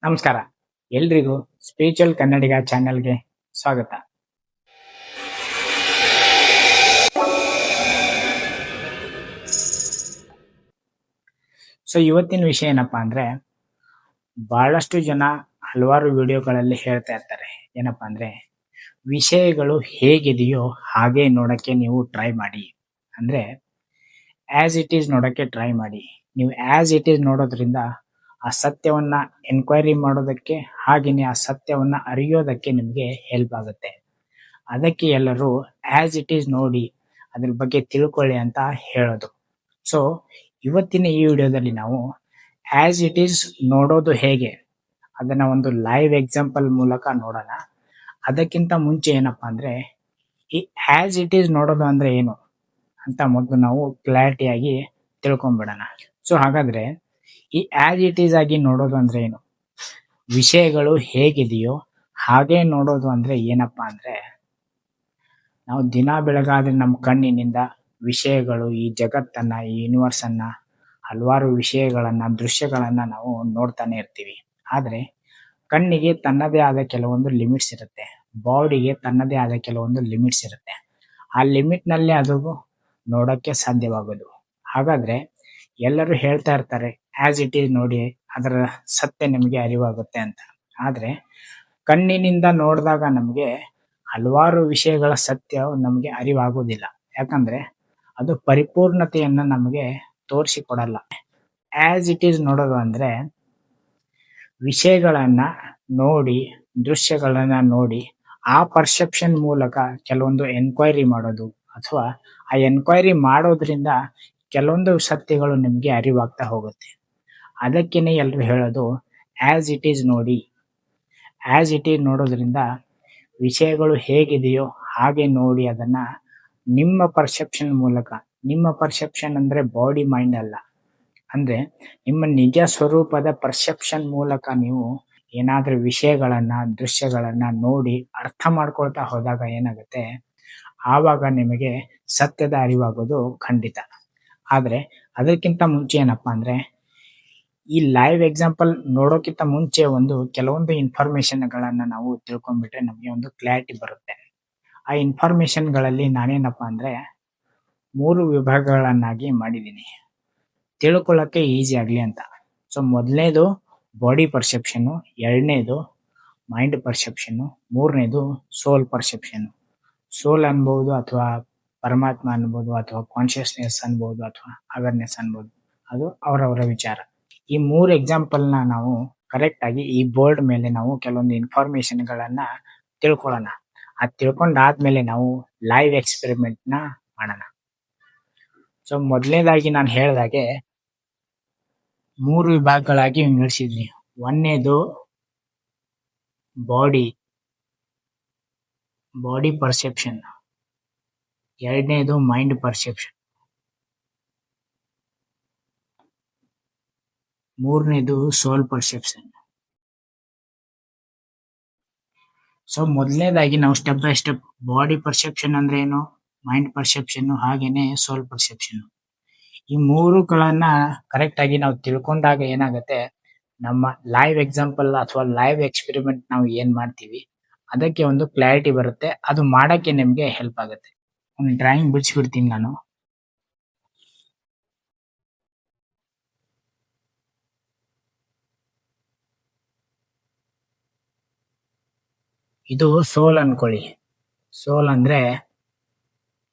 ನಮಸ್ಕಾರ. ಎಲ್ರಿಗೂ ಸ್ಪಿರಿಚುವಲ್ ಕನ್ನಡಿಗ ಚಾನೆಲ್ಗೆ ಸ್ವಾಗತ. ಸೊ ಇವತ್ತಿನ ವಿಷಯ ಏನಪ್ಪಾ ಅಂದ್ರೆ, ಬಹಳಷ್ಟು ಜನ ಹಲವಾರು ವಿಡಿಯೋಗಳಲ್ಲಿ ಹೇಳ್ತಾ ಇರ್ತಾರೆ. ಏನಪ್ಪಾ ಅಂದ್ರೆ, ವಿಷಯಗಳು ಹೇಗಿದೆಯೋ ಹಾಗೆ ನೋಡಕ್ಕೆ ನೀವು ಟ್ರೈ ಮಾಡಿ. ಅಂದ್ರೆ ಆಸ್ ಇಟ್ ಈಸ್ ನೋಡಕ್ಕೆ ಟ್ರೈ ಮಾಡಿ. ನೀವು ಆಸ್ ಇಟ್ ಈಸ್ ನೋಡೋದ್ರಿಂದ ಆ ಸತ್ಯವನ್ನ ಎನ್ಕ್ವೈರಿ ಮಾಡೋದಕ್ಕೆ, ಹಾಗೆಯೇ ಆ ಸತ್ಯವನ್ನ ಅರಿಯೋದಕ್ಕೆ ನಿಮಗೆ ಹೆಲ್ಪ್ ಆಗುತ್ತೆ. ಅದಕ್ಕೆ ಎಲ್ಲರೂ ಆಸ್ ಇಟ್ ಈಸ್ ನೋಡಿ ಅದ್ರ ಬಗ್ಗೆ ತಿಳ್ಕೊಳ್ಳಿ ಅಂತ ಹೇಳೋದು. ಸೊ ಇವತ್ತಿನ ಈ ವಿಡಿಯೋದಲ್ಲಿ ನಾವು ಆಸ್ ಇಟ್ ಈಸ್ ನೋಡೋದು ಹೇಗೆ ಅದನ್ನ ಒಂದು ಲೈವ್ ಎಕ್ಸಾಂಪಲ್ ಮೂಲಕ ನೋಡೋಣ. ಅದಕ್ಕಿಂತ ಮುಂಚೆ ಏನಪ್ಪಾ ಅಂದ್ರೆ, ಈ ಆಸ್ ಇಟ್ ಈಸ್ ನೋಡೋದು ಅಂದ್ರೆ ಏನು ಅಂತ ಮೊದಲು ನಾವು ಕ್ಲಾರಿಟಿಯಾಗಿ ತಿಳ್ಕೊಂಡ್ಬಿಡೋಣ. ಸೊ ಹಾಗಾದ್ರೆ ಈ ಆಸ್ ಇಟ್ ಈಸ್ ಆಗಿ ನೋಡೋದು ಅಂದ್ರೆ ಏನು, ವಿಷಯಗಳು ಹೇಗಿದೆಯೋ ಹಾಗೆ ನೋಡೋದು ಅಂದ್ರೆ ಏನಪ್ಪಾ ಅಂದ್ರೆ, ನಾವು ದಿನ ಬೆಳಗಾದ್ರೆ ನಮ್ಮ ಕಣ್ಣಿನಿಂದ ವಿಷಯಗಳು, ಈ ಜಗತ್ತನ್ನ, ಈ ಯೂನಿವರ್ಸ್ ಅನ್ನ, ಹಲವಾರು ವಿಷಯಗಳನ್ನ, ದೃಶ್ಯಗಳನ್ನ ನಾವು ನೋಡ್ತಾನೆ ಇರ್ತೀವಿ. ಆದ್ರೆ ಕಣ್ಣಿಗೆ ತನ್ನದೇ ಆದ ಕೆಲವೊಂದು ಲಿಮಿಟ್ಸ್ ಇರುತ್ತೆ, ಬಾಡಿಗೆ ತನ್ನದೇ ಆದ ಕೆಲವೊಂದು ಲಿಮಿಟ್ಸ್ ಇರುತ್ತೆ. ಆ ಲಿಮಿಟ್ ನಲ್ಲಿ ಅದು ನೋಡಕ್ಕೆ ಸಾಧ್ಯವಾಗೋದು. ಹಾಗಾದ್ರೆ ಎಲ್ಲರೂ ಹೇಳ್ತಾ ಇರ್ತಾರೆ ಆಸ್ ಇಟ್ ಈಸ್ ನೋಡಿ, ಅದರ ಸತ್ಯ ನಿಮಗೆ ಅರಿವಾಗುತ್ತೆ ಅಂತ. ಆದ್ರೆ ಕಣ್ಣಿನಿಂದ ನೋಡಿದಾಗ ನಮಗೆ ಹಲವಾರು ವಿಷಯಗಳ ಸತ್ಯ ನಮಗೆ ಅರಿವಾಗುವುದಿಲ್ಲ. ಯಾಕಂದ್ರೆ ಅದು ಪರಿಪೂರ್ಣತೆಯನ್ನ ನಮಗೆ ತೋರಿಸಿಕೊಡಲ್ಲ. ಆಸ್ ಇಟ್ ಈಸ್ ನೋಡೋದು ಅಂದ್ರೆ, ವಿಷಯಗಳನ್ನ ನೋಡಿ, ದೃಶ್ಯಗಳನ್ನ ನೋಡಿ, ಆ ಪರ್ಸೆಪ್ಷನ್ ಮೂಲಕ ಕೆಲವೊಂದು ಎನ್ಕ್ವೈರಿ ಮಾಡೋದು, ಅಥವಾ ಆ ಎನ್ಕ್ವೈರಿ ಮಾಡೋದ್ರಿಂದ ಕೆಲವೊಂದು ಸತ್ಯಗಳು ನಿಮಗೆ ಅರಿವಾಗ್ತಾ ಹೋಗುತ್ತೆ. ಅದಕ್ಕೇನೆ ಎಲ್ಲರೂ ಹೇಳೋದು ಆಸ್ ಇಟ್ ಈಸ್ ನೋಡಿ. ಆಸ್ ಇಟ್ ಈಸ್ ನೋಡೋದ್ರಿಂದ ವಿಷಯಗಳು ಹೇಗಿದೆಯೋ ಹಾಗೆ ನೋಡಿ ಅದನ್ನ ನಿಮ್ಮ ಪರ್ಸೆಪ್ಷನ್ ಮೂಲಕ. ನಿಮ್ಮ ಪರ್ಸೆಪ್ಷನ್ ಅಂದ್ರೆ ಬಾಡಿ ಮೈಂಡ್ ಅಲ್ಲ, ಅಂದ್ರೆ ನಿಮ್ಮ ನಿಜ ಸ್ವರೂಪದ ಪರ್ಸೆಪ್ಷನ್ ಮೂಲಕ ನೀವು ಏನಾದ್ರೂ ವಿಷಯಗಳನ್ನ, ದೃಶ್ಯಗಳನ್ನ ನೋಡಿ ಅರ್ಥ ಮಾಡ್ಕೊಳ್ತಾ ಹೋದಾಗ ಏನಾಗುತ್ತೆ, ಆವಾಗ ನಿಮಗೆ ಸತ್ಯದ ಅರಿವಾಗೋದು ಖಂಡಿತ. ಆದ್ರೆ ಅದಕ್ಕಿಂತ ಮುಂಚೆ ಏನಪ್ಪಾ ಅಂದ್ರೆ, ಈ ಲೈವ್ ಎಕ್ಸಾಂಪಲ್ ನೋಡೋಕ್ಕಿಂತ ಮುಂಚೆ ಕೆಲವೊಂದು ಇನ್ಫಾರ್ಮೇಶನ್ ಗಳನ್ನ ನಾವು ತಿಳ್ಕೊಂಡ್ಬಿಟ್ರೆ ನಮಗೆ ಒಂದು ಕ್ಲಾರಿಟಿ ಬರುತ್ತೆ. ಆ ಇನ್ಫಾರ್ಮೇಶನ್ ಗಳಲ್ಲಿ ನಾನೇನಪ್ಪಾ ಅಂದ್ರೆ 3 ವಿಭಾಗಗಳನ್ನಾಗಿ ಮಾಡಿದ್ದೀನಿ, ತಿಳ್ಕೊಳ್ಳಕ್ಕೆ ಈಸಿ ಆಗ್ಲಿ ಅಂತ. ಸೊ ಮೊದಲನೇದು ಬಾಡಿ ಪರ್ಸೆಪ್ಷನ್, ಎರಡನೇದು ಮೈಂಡ್ ಪರ್ಸೆಪ್ಷನ್, ಮೂರನೇದು ಸೋಲ್ ಪರ್ಸೆಪ್ಷನ್. ಸೋಲ್ ಅನ್ಬಹುದು, ಅಥವಾ ಪರಮಾತ್ಮ ಅನ್ಬಹುದು, ಅಥವಾ ಕಾನ್ಶಿಯಸ್ನೆಸ್ ಅನ್ಬಹುದು, ಅಥವಾ ಅವೇರ್ನೆಸ್ ಅನ್ಬಹುದು. ಅದು ಅವರವರ ವಿಚಾರ. ಈ 3 ಎಕ್ಸಾಂಪಲ್ ನಾವು ಕರೆಕ್ಟ್ ಆಗಿ ಈ ಬೋರ್ಡ್ ಮೇಲೆ ನಾವು ಕೆಲವೊಂದು ಇನ್ಫಾರ್ಮೇಶನ್ ಗಳನ್ನ ತಿಳ್ಕೊಳ್ಳೋಣ. ಅದ್ ತಿಳ್ಕೊಂಡಾದ್ಮೇಲೆ ನಾವು ಲೈವ್ ಎಕ್ಸ್ಪೆರಿಮೆಂಟ್ ನ ಮಾಡೋಣ. ಸೊ ಮೊದಲನೇದಾಗಿ ನಾನು ಹೇಳಿದಾಗೆ 3 ವಿಭಾಗಗಳಾಗಿ ವಿಂಗಡಿಸಿದ್ವಿ. ಒಂದನೇದು ಬಾಡಿ ಪರ್ಸೆಪ್ಷನ್, ಎರಡನೇದು ಮೈಂಡ್ ಪರ್ಸೆಪ್ಷನ್, ಮೂರನೇದು ಸೋಲ್ ಪರ್ಸೆಪ್ಷನ್. ಸೊ ಮೊದಲನೇದಾಗಿ ನಾವು step by step body perception ಅಂದ್ರೆ ಏನು, ಮೈಂಡ್ ಪರ್ಸೆಪ್ಷನ್, ಹಾಗೇನೆ ಸೋಲ್ ಪರ್ಸೆಪ್ಷನ್, ಈ ಮೂರುಗಳನ್ನ ಕರೆಕ್ಟ್ ಆಗಿ ನಾವು ತಿಳ್ಕೊಂಡಾಗ ಏನಾಗುತ್ತೆ, ನಮ್ಮ ಲೈವ್ ಎಕ್ಸಾಂಪಲ್ ಅಥವಾ ಲೈವ್ ಎಕ್ಸ್ಪೆರಿಮೆಂಟ್ ನಾವು ಏನ್ ಮಾಡ್ತೀವಿ ಅದಕ್ಕೆ ಒಂದು ಕ್ಲಾರಿಟಿ ಬರುತ್ತೆ. ಅದು ಮಾಡಕ್ಕೆ ನಿಮ್ಗೆ ಹೆಲ್ಪ್ ಆಗುತ್ತೆ. ಒಂದು ಡ್ರಾಯಿಂಗ್ ಬಿಡಿಸ್ಬಿಡ್ತೀನಿ ನಾನು. ಇದು ಸೋಲ್ ಅನ್ಕೊಳ್ಳಿ. ಸೋಲ್ ಅಂದ್ರೆ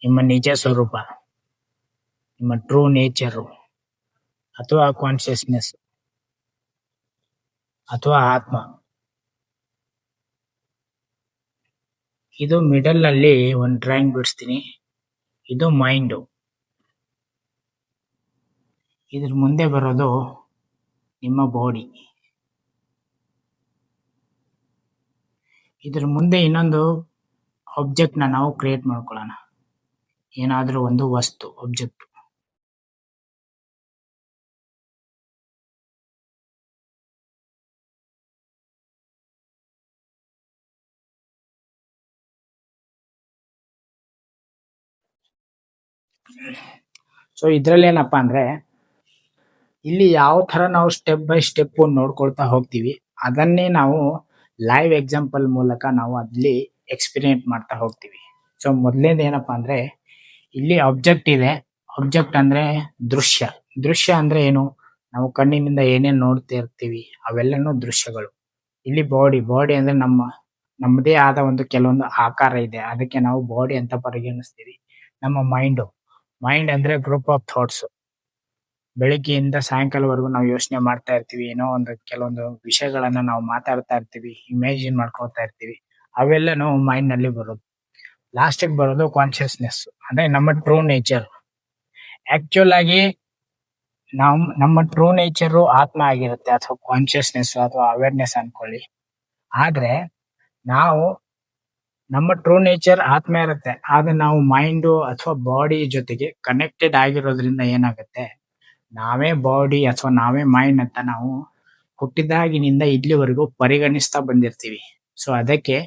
ನಿಮ್ಮ ನಿಜ ಸ್ವರೂಪ, ನಿಮ್ಮ ಟ್ರೂ ನೇಚರ್, ಅಥವಾ ಕಾನ್ಶಿಯಸ್ನೆಸ್, ಅಥವಾ ಆತ್ಮ. ಇದು ಮಿಡಲ್ ನಲ್ಲಿ ಒಂದು ಡ್ರಾಯಿಂಗ್ ಬಿಡಿಸ್ತೀನಿ. ಇದು ಮೈಂಡು. ಇದ್ರ ಮುಂದೆ ಬರೋದು ನಿಮ್ಮ ಬಾಡಿ. ಇದ್ರ ಮುಂದೆ ಇನ್ನೊಂದು ಆಬ್ಜೆಕ್ಟ್ ನ ನಾವು ಕ್ರಿಯೇಟ್ ಮಾಡ್ಕೊಳ್ಳೋಣ, ಏನಾದ್ರೂ ಒಂದು ವಸ್ತು, ಆಬ್ಜೆಕ್ಟ್. ಸೊ ಇದ್ರಲ್ಲಿ ಏನಪ್ಪಾ ಅಂದ್ರೆ, ಇಲ್ಲಿ ಯಾವ ತರ ನಾವು ಸ್ಟೆಪ್ ಬೈ ಸ್ಟೆಪ್ ನೋಡ್ಕೊಳ್ತಾ ಹೋಗ್ತೀವಿ ಅದನ್ನೇ ನಾವು ಲೈವ್ ಎಕ್ಸಾಂಪಲ್ ಮೂಲಕ ನಾವು ಅಲ್ಲಿ ಎಕ್ಸ್ಪೀರಿಯೆಂಟ್ ಮಾಡ್ತಾ ಹೋಗ್ತೀವಿ. ಸೊ ಮೊದಲನೇದು ಏನಪ್ಪಾ ಅಂದ್ರೆ ಇಲ್ಲಿ ಆಬ್ಜೆಕ್ಟ್ ಇದೆ. ಆಬ್ಜೆಕ್ಟ್ ಅಂದ್ರೆ ದೃಶ್ಯ. ದೃಶ್ಯ ಅಂದ್ರೆ ಏನು? ನಾವು ಕಣ್ಣಿನಿಂದ ಏನೇನ್ ನೋಡ್ತಾ ಇರ್ತೀವಿ ಅವೆಲ್ಲನೂ ದೃಶ್ಯಗಳು. ಇಲ್ಲಿ ಬಾಡಿ ಅಂದ್ರೆ ನಮ್ಮದೇ ಆದ ಒಂದು ಕೆಲವೊಂದು ಆಕಾರ ಇದೆ, ಅದಕ್ಕೆ ನಾವು ಬಾಡಿ ಅಂತ ಪರಿಗಣಿಸ್ತೀವಿ. ನಮ್ಮ ಮೈಂಡ್ ಅಂದ್ರೆ ಗ್ರೂಪ್ ಆಫ್ ಥಾಟ್ಸ್. ಬೆಳಿಗ್ಗೆಯಿಂದ ಸಾಯಂಕಾಲವರೆಗೂ ನಾವು ಯೋಚನೆ ಮಾಡ್ತಾ ಇರ್ತೀವಿ, ಏನೋ ಒಂದು ಕೆಲವೊಂದು ವಿಷಯಗಳನ್ನ ನಾವು ಮಾತಾಡ್ತಾ ಇರ್ತೀವಿ, ಇಮ್ಯಾಜಿನ್ ಮಾಡ್ಕೊಳ್ತಾ ಇರ್ತೀವಿ. ಅವೆಲ್ಲನೂ ಮೈಂಡ್ ನಲ್ಲಿ ಬರೋದು. ಲಾಸ್ಟಿಗೆ ಬರೋದು ಕಾನ್ಶಿಯಸ್ನೆಸ್, ಅಂದ್ರೆ ನಮ್ಮ ಟ್ರೂ ನೇಚರ್. ಆಕ್ಚುಲ್ ಆಗಿ ನಮ್ಮ ಟ್ರೂ ನೇಚರ್ ಆತ್ಮ ಆಗಿರುತ್ತೆ, ಅಥವಾ ಕಾನ್ಶಿಯಸ್ನೆಸ್ ಅಥವಾ ಅವೇರ್ನೆಸ್ ಅನ್ಕೊಳ್ಳಿ. ಆದ್ರೆ ನಾವು ನಮ್ಮ ಟ್ರೂ ನೇಚರ್ ಆತ್ಮ ಇರುತ್ತೆ, ಆದ್ರೆ ನಾವು ಮೈಂಡ್ ಅಥವಾ ಬಾಡಿ ಜೊತೆಗೆ ಕನೆಕ್ಟೆಡ್ ಆಗಿರೋದ್ರಿಂದ ಏನಾಗುತ್ತೆ, ನಾವೇ ಬಾಡಿ ಅಥವಾ ನಾವೇ ಮೈಂಡ್ ಅಂತ ನಾವು ಹುಟ್ಟಿದಾಗಿನಿಂದ ಇಲ್ಲಿವರೆಗೂ ಪರಿಗಣಿಸ್ತಾ ಬಂದಿರ್ತೀವಿ. ಸೊ ಅದಕ್ಕೆ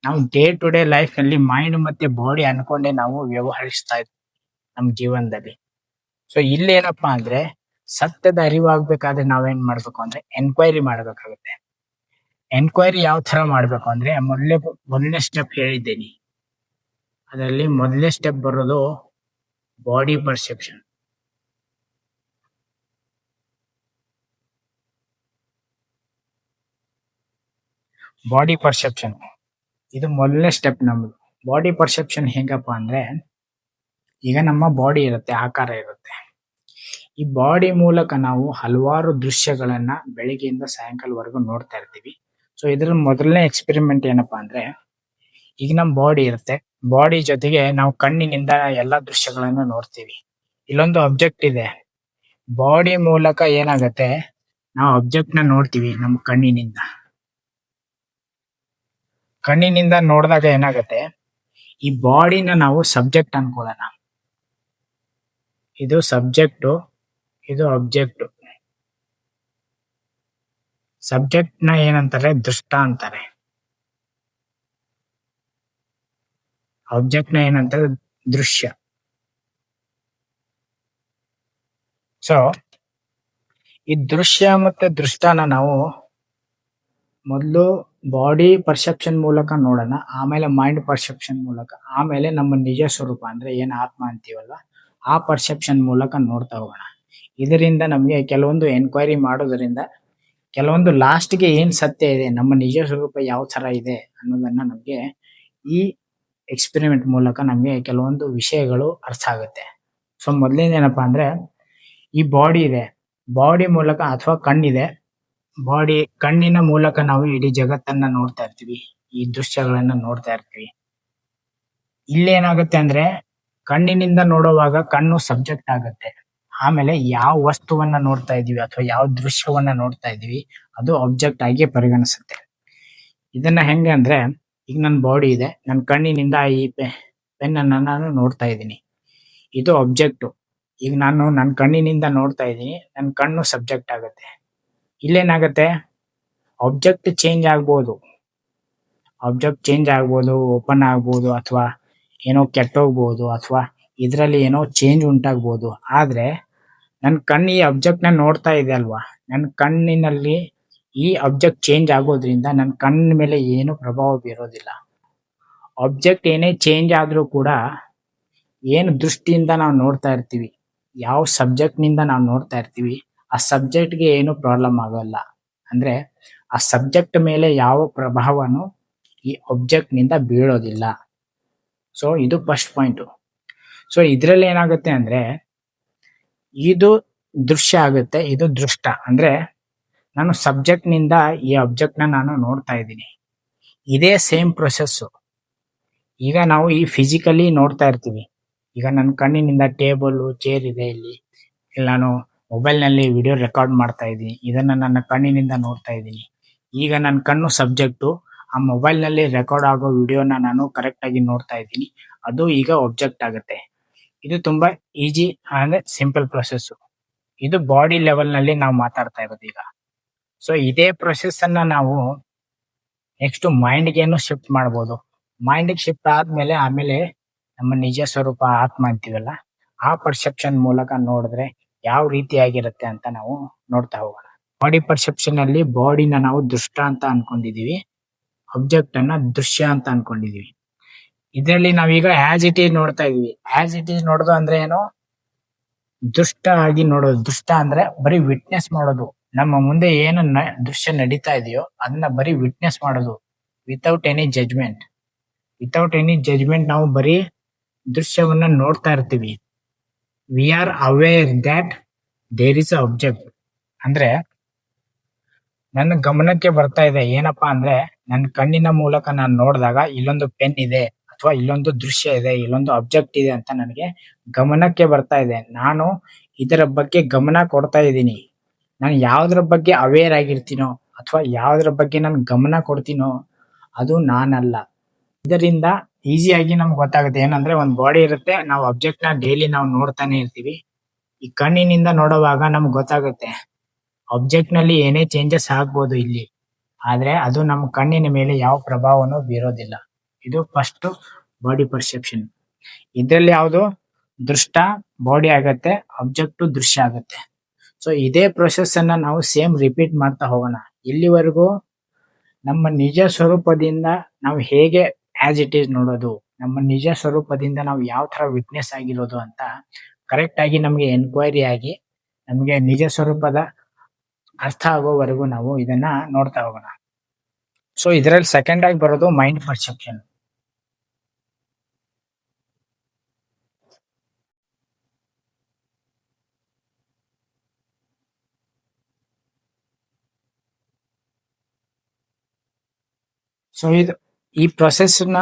ನಾವು ಡೇ ಟು ಡೇ ಲೈಫ್ ನಲ್ಲಿ ಮೈಂಡ್ ಮತ್ತೆ ಬಾಡಿ ಅನ್ಕೊಂಡೆ ನಾವು ವ್ಯವಹರಿಸ್ತಾ ಇದ್ವಿ ನಮ್ಮ ಜೀವನದಲ್ಲಿ. ಸೊ ಇಲ್ಲಿ ಏನಪ್ಪಾ ಅಂದ್ರೆ ಸತ್ಯದ ಅರಿವಾಗ್ಬೇಕಾದ್ರೆ ನಾವೇನ್ ಮಾಡ್ಬೇಕು ಅಂದ್ರೆ ಎನ್ಕ್ವೈರಿ ಮಾಡ್ಬೇಕಾಗುತ್ತೆ. ಎನ್ಕ್ವೈರಿ ಯಾವ ತರ ಮಾಡ್ಬೇಕು ಅಂದ್ರೆ ಮೊದಲನೇ ಸ್ಟೆಪ್ ಹೇಳಿದ್ದೇನೆ. ಅದರಲ್ಲಿ ಮೊದಲನೇ ಸ್ಟೆಪ್ ಬರೋದು ಬಾಡಿ ಪರ್ಸೆಪ್ಷನ್. ಬಾಡಿ ಪರ್ಸೆಪ್ಷನ್ ಇದು ಮೊದಲನೇ ಸ್ಟೆಪ್ ನಮ್ದು. ಬಾಡಿ ಪರ್ಸೆಪ್ಷನ್ ಹೆಂಗಪ್ಪ ಅಂದ್ರೆ, ಈಗ ನಮ್ಮ ಬಾಡಿ ಇರುತ್ತೆ, ಆಕಾರ ಇರುತ್ತೆ. ಈ ಬಾಡಿ ಮೂಲಕ ನಾವು ಹಲವಾರು ದೃಶ್ಯಗಳನ್ನ ಬೆಳಿಗ್ಗೆಯಿಂದ ಸಾಯಂಕಾಲವರೆಗೂ ನೋಡ್ತಾ ಇರ್ತೀವಿ. ಸೊ ಇದ್ರ ಮೊದಲನೇ ಎಕ್ಸ್ಪೆರಿಮೆಂಟ್ ಏನಪ್ಪಾ ಅಂದ್ರೆ, ಈಗ ನಮ್ಮ ಬಾಡಿ ಇರುತ್ತೆ, ಬಾಡಿ ಜೊತೆಗೆ ನಾವು ಕಣ್ಣಿನಿಂದ ಎಲ್ಲಾ ದೃಶ್ಯಗಳನ್ನ ನೋಡ್ತೀವಿ. ಇಲ್ಲೊಂದು ಆಬ್ಜೆಕ್ಟ್ ಇದೆ, ಬಾಡಿ ಮೂಲಕ ಏನಾಗತ್ತೆ, ನಾವು ಆಬ್ಜೆಕ್ಟ್ ನ ನೋಡ್ತೀವಿ ನಮ್ಮ ಕಣ್ಣಿನಿಂದ ನೋಡಿದಾಗ ಏನಾಗತ್ತೆ, ಈ ಬಾಡಿನ ನಾವು ಸಬ್ಜೆಕ್ಟ್ ಅನ್ಕೊಳ್ಳೋಣ. ಇದು ಸಬ್ಜೆಕ್ಟ್, ಇದು ಆಬ್ಜೆಕ್ಟ್. ಸಬ್ಜೆಕ್ಟ್ ನ ಏನಂತಾರೆ, ದೃಷ್ಟ ಅಂತಾರೆ. ಆಬ್ಜೆಕ್ಟ್ ನ ಏನಂತಾರೆ, ದೃಶ್ಯ. ಸೊ ಈ ದೃಶ್ಯ ಮತ್ತೆ ದೃಷ್ಟನ ನಾವು ಮೊದಲು ಬಾಡಿ ಪರ್ಸೆಪ್ಷನ್ ಮೂಲಕ ನೋಡೋಣ, ಆಮೇಲೆ ಮೈಂಡ್ ಪರ್ಸೆಪ್ಷನ್ ಮೂಲಕ, ಆಮೇಲೆ ನಮ್ಮ ನಿಜ ಸ್ವರೂಪ ಅಂದ್ರೆ ಏನ್ ಆತ್ಮ ಅಂತೀವಲ್ಲ ಆ ಪರ್ಸೆಪ್ಷನ್ ಮೂಲಕ ನೋಡ್ತಾ ಹೋಗೋಣ. ಇದರಿಂದ ನಮ್ಗೆ ಕೆಲವೊಂದು ಎನ್ಕ್ವೈರಿ ಮಾಡೋದ್ರಿಂದ ಕೆಲವೊಂದು ಲಾಸ್ಟ್ಗೆ ಏನ್ ಸತ್ಯ ಇದೆ, ನಮ್ಮ ನಿಜ ಸ್ವರೂಪ ಯಾವ ತರ ಇದೆ ಅನ್ನೋದನ್ನ ನಮ್ಗೆ ಈ ಎಕ್ಸ್ಪೆರಿಮೆಂಟ್ ಮೂಲಕ ನಮ್ಗೆ ಕೆಲವೊಂದು ವಿಷಯಗಳು ಅರ್ಥ ಆಗುತ್ತೆ. ಸೊ ಮೊದಲನೇದೇನಪ್ಪಾ ಅಂದ್ರೆ, ಈ ಬಾಡಿ ಇದೆ, ಬಾಡಿ ಮೂಲಕ ಅಥವಾ ಕಣ್ಣಿದೆ, ಕಣ್ಣಿನ ಮೂಲಕ ನಾವು ಇಡೀ ಜಗತ್ತನ್ನ ನೋಡ್ತಾ ಇರ್ತೀವಿ, ಈ ದೃಶ್ಯಗಳನ್ನ ನೋಡ್ತಾ ಇರ್ತೀವಿ. ಇಲ್ಲೇನಾಗುತ್ತೆ ಅಂದ್ರೆ, ಕಣ್ಣಿನಿಂದ ನೋಡುವಾಗ ಕಣ್ಣು ಸಬ್ಜೆಕ್ಟ್ ಆಗುತ್ತೆ, ಆಮೇಲೆ ಯಾವ ವಸ್ತುವನ್ನ ನೋಡ್ತಾ ಇದೀವಿ ಅಥವಾ ಯಾವ ದೃಶ್ಯವನ್ನ ನೋಡ್ತಾ ಇದೀವಿ ಅದು ಆಬ್ಜೆಕ್ಟ್ ಆಗಿ ಪರಿಗಣಿಸುತ್ತೆ. ಇದನ್ನ ಹೆಂಗೆ ಅಂದ್ರೆ, ಈಗ ನನ್ನ ಬಾಡಿ ಇದೆ, ನನ್ನ ಕಣ್ಣಿನಿಂದ ಈ ಪೆನ್ ಅನ್ನ ನಾನು ನೋಡ್ತಾ ಇದ್ದೀನಿ, ಇದು ಆಬ್ಜೆಕ್ಟ್. ಈಗ ನಾನು ನನ್ನ ಕಣ್ಣಿನಿಂದ ನೋಡ್ತಾ ಇದ್ದೀನಿ, ನನ್ನ ಕಣ್ಣು ಸಬ್ಜೆಕ್ಟ್ ಆಗುತ್ತೆ. ಇಲ್ಲೇನಾಗತ್ತೆ, ಆಬ್ಜೆಕ್ಟ್ ಚೇಂಜ್ ಆಗ್ಬೋದು, ಓಪನ್ ಆಗ್ಬೋದು, ಅಥವಾ ಏನೋ ಕೆಟ್ಟೋಗ್ಬೋದು, ಅಥವಾ ಇದರಲ್ಲಿ ಏನೋ ಚೇಂಜ್ ಉಂಟಾಗ್ಬೋದು. ಆದ್ರೆ ನನ್ನ ಕಣ್ಣು ಈ ಆಬ್ಜೆಕ್ಟ್ ನ ನೋಡ್ತಾ ಇದೆ ಅಲ್ವಾ, ನನ್ನ ಕಣ್ಣಿನಲ್ಲಿ ಈ ಆಬ್ಜೆಕ್ಟ್ ಚೇಂಜ್ ಆಗೋದ್ರಿಂದ ನನ್ನ ಕಣ್ಣಿನ ಮೇಲೆ ಏನು ಪ್ರಭಾವ ಬೀರೋದಿಲ್ಲ. ಆಬ್ಜೆಕ್ಟ್ ಏನೇ ಚೇಂಜ್ ಆದ್ರೂ ಕೂಡ ಏನು ದೃಷ್ಟಿಯಿಂದ ನಾವು ನೋಡ್ತಾ ಇರ್ತೀವಿ, ಯಾವ ಸಬ್ಜೆಕ್ಟ್ ನಿಂದ ನಾವು ನೋಡ್ತಾ ಇರ್ತೀವಿ ಆ ಸಬ್ಜೆಕ್ಟ್ ಗೆ ಏನು ಪ್ರಾಬ್ಲಮ್ ಆಗೋಲ್ಲ. ಅಂದ್ರೆ ಆ ಸಬ್ಜೆಕ್ಟ್ ಮೇಲೆ ಯಾವ ಪ್ರಭಾವನು ಈ ಆಬ್ಜೆಕ್ಟ್ ನಿಂದ ಬೀಳೋದಿಲ್ಲ. ಸೊ ಇದು ಫಸ್ಟ್ ಪಾಯಿಂಟ್. ಸೊ ಇದ್ರಲ್ಲಿ ಏನಾಗುತ್ತೆ ಅಂದ್ರೆ, ಇದು ದೃಶ್ಯ ಆಗುತ್ತೆ, ಇದು ದೃಷ್ಟ. ಅಂದ್ರೆ ನಾನು ಸಬ್ಜೆಕ್ಟ್ ನಿಂದ ಈ ಆಬ್ಜೆಕ್ಟ್ ನ ನಾನು ನೋಡ್ತಾ ಇದ್ದೀನಿ. ಇದೇ ಸೇಮ್ ಪ್ರೊಸೆಸ್ ಈಗ ನಾವು ಈ ಫಿಸಿಕಲಿ ನೋಡ್ತಾ ಇರ್ತೀವಿ. ಈಗ ನನ್ನ ಕಣ್ಣಿನಿಂದ ಟೇಬಲ್, ಚೇರ್ ಇದೆ ಇಲ್ಲಿ ನಾನು ಮೊಬೈಲ್ ನಲ್ಲಿ ವಿಡಿಯೋ ರೆಕಾರ್ಡ್ ಮಾಡ್ತಾ ಇದ್ದೀನಿ, ಇದನ್ನ ನನ್ನ ಕಣ್ಣಿನಿಂದ ನೋಡ್ತಾ ಇದ್ದೀನಿ. ಈಗ ನನ್ನ ಕಣ್ಣು ಸಬ್ಜೆಕ್ಟು, ಆ ಮೊಬೈಲ್ ನಲ್ಲಿ ರೆಕಾರ್ಡ್ ಆಗೋ ವಿಡಿಯೋನ ನಾನು ಕರೆಕ್ಟ್ ಆಗಿ ನೋಡ್ತಾ ಇದ್ದೀನಿ, ಅದು ಈಗ ಆಬ್ಜೆಕ್ಟ್ ಆಗುತ್ತೆ. ಇದು ತುಂಬಾ ಈಜಿ ಅಂದ್ರೆ ಸಿಂಪಲ್ ಪ್ರೊಸೆಸ್. ಇದು ಬಾಡಿ ಲೆವೆಲ್ ನಲ್ಲಿ ನಾವು ಮಾತಾಡ್ತಾ ಇರೋದು ಈಗ. ಸೊ ಇದೇ ಪ್ರೊಸೆಸ್ ಅನ್ನ ನಾವು ನೆಕ್ಸ್ಟ್ ಮೈಂಡ್ಗೇನು ಶಿಫ್ಟ್ ಮಾಡ್ಬೋದು. ಮೈಂಡ್ ಶಿಫ್ಟ್ ಆಮೇಲೆ ನಮ್ಮ ನಿಜ ಸ್ವರೂಪ ಆತ್ಮ ಅಂತೀವಲ್ಲ ಆ ಪರ್ಸೆಪ್ಷನ್ ಮೂಲಕ ನೋಡಿದ್ರೆ ಯಾವ ರೀತಿಯಾಗಿರುತ್ತೆ ಅಂತ ನಾವು ನೋಡ್ತಾ ಹೋಗೋಣ. ಬಾಡಿ ಪರ್ಸೆಪ್ಷನ್ ಅಲ್ಲಿ ಬಾಡಿನ ನಾವು ದೃಷ್ಟ ಅಂತ ಅನ್ಕೊಂಡಿದೀವಿ, ಆಬ್ಜೆಕ್ಟ್ ಅನ್ನ ದೃಶ್ಯ ಅಂತ ಅನ್ಕೊಂಡಿದೀವಿ. ಇದರಲ್ಲಿ ನಾವೀಗ ಆಸ್ ಇಟ್ ಈಸ್ ನೋಡ್ತಾ ಇದೀವಿ. ಆಸ್ ಇಟ್ ಈಸ್ ನೋಡೋದು ಅಂದ್ರೆ ಏನು? ದುಷ್ಟ ಆಗಿ ನೋಡೋದು. ದುಷ್ಟ ಅಂದ್ರೆ ಬರೀ ವಿಟ್ನೆಸ್ ಮಾಡೋದು. ನಮ್ಮ ಮುಂದೆ ಏನು ದೃಶ್ಯ ನಡೀತಾ ಇದೆಯೋ ಅದನ್ನ ಬರೀ ವಿಟ್ನೆಸ್ ಮಾಡೋದು, without any judgement. Without any judgement ನಾವು ಬರೀ ದೃಶ್ಯವನ್ನ ನೋಡ್ತಾ ಇರ್ತೀವಿ. We are aware that there is a object. ಅಂದ್ರೆ ನನ್ನ ಗಮನಕ್ಕೆ ಬರ್ತಾ ಇದೆ ಏನಪ್ಪಾ ಅಂದ್ರೆ, ನನ್ನ ಕಣ್ಣಿನ ಮೂಲಕ ನಾನು ನೋಡಿದಾಗ ಇಲ್ಲೊಂದು ಪೆನ್ ಇದೆ ಅಥವಾ ಇಲ್ಲೊಂದು ದೃಶ್ಯ ಇದೆ, ಇಲ್ಲೊಂದು ಆಬ್ಜೆಕ್ಟ್ ಇದೆ ಅಂತ ನನಗೆ ಗಮನಕ್ಕೆ ಬರ್ತಾ ಇದೆ. ನಾನು ಇದರ ಬಗ್ಗೆ ಗಮನ ಕೊಡ್ತಾ ಇದ್ದೀನಿ. ನಾನು ಯಾವ್ದ್ರ ಬಗ್ಗೆ ಅವೇರ್ ಆಗಿರ್ತೀನೋ ಅಥವಾ ಯಾವ್ದ್ರ ಬಗ್ಗೆ ನಾನು ಗಮನ ಕೊಡ್ತೀನೋ ಅದು ನಾನಲ್ಲ. ಇದರಿಂದ ಈಸಿಯಾಗಿ ನಮ್ಗೆ ಗೊತ್ತಾಗುತ್ತೆ ಏನಂದ್ರೆ, ಒಂದ್ ಬಾಡಿ ಇರುತ್ತೆ, ನಾವು ಆಬ್ಜೆಕ್ಟ್ ನ ಡೈಲಿ ನಾವು ನೋಡ್ತಾನೆ ಇರ್ತೀವಿ. ಈ ಕಣ್ಣಿನಿಂದ ನೋಡುವಾಗ ನಮ್ಗೆ ಗೊತ್ತಾಗುತ್ತೆ ಆಬ್ಜೆಕ್ಟ್ ನಲ್ಲಿ ಏನೇ ಚೇಂಜಸ್ ಆಗ್ಬೋದು ಇಲ್ಲಿ, ಆದ್ರೆ ಅದು ನಮ್ಮ ಕಣ್ಣಿನ ಮೇಲೆ ಯಾವ ಪ್ರಭಾವನೂ ಬೀರೋದಿಲ್ಲ. ಇದು ಫಸ್ಟ್ ಬಾಡಿ ಪರ್ಸೆಪ್ಷನ್. ಇದ್ರಲ್ಲಿ ಯಾವುದು ದೃಷ್ಟ ಬಾಡಿ ಆಗತ್ತೆ, ಆಬ್ಜೆಕ್ಟ್ ದೃಶ್ಯ ಆಗತ್ತೆ. ಸೊ ಇದೇ ಪ್ರೊಸೆಸ್ ಅನ್ನ ನಾವು ಸೇಮ್ ರಿಪೀಟ್ ಮಾಡ್ತಾ ಹೋಗೋಣ. ಇಲ್ಲಿವರೆಗೂ ನಮ್ಮ ನಿಜ ಸ್ವರೂಪದಿಂದ ನಾವು ಹೇಗೆ ಆಸ್ ಇಟ್ ಈಸ್ ನೋಡೋದು, ನಮ್ಮ ನಿಜ ಸ್ವರೂಪದಿಂದ ನಾವು ಯಾವ ತರ ವಿಟ್ನೆಸ್ ಆಗಿರೋದು ಅಂತ ಕರೆಕ್ಟ್ ಆಗಿ ನಮಗೆ ಎನ್ಕ್ವೈರಿ ಆಗಿ ನಮಗೆ ನಿಜ ಸ್ವರೂಪದ ಅರ್ಥ ಆಗೋವರೆಗೂ ನಾವು ಇದನ್ನ ನೋಡ್ತಾ ಹೋಗೋಣ. ಸೊ ಇದರಲ್ಲಿ ಸೆಕೆಂಡ್ ಆಗಿ ಬರೋದು ಮೈಂಡ್ ಪರ್ಸೆಪ್ಷನ್. ಸೊ ಇದು ಈ ಪ್ರೊಸೆಸ್ ನ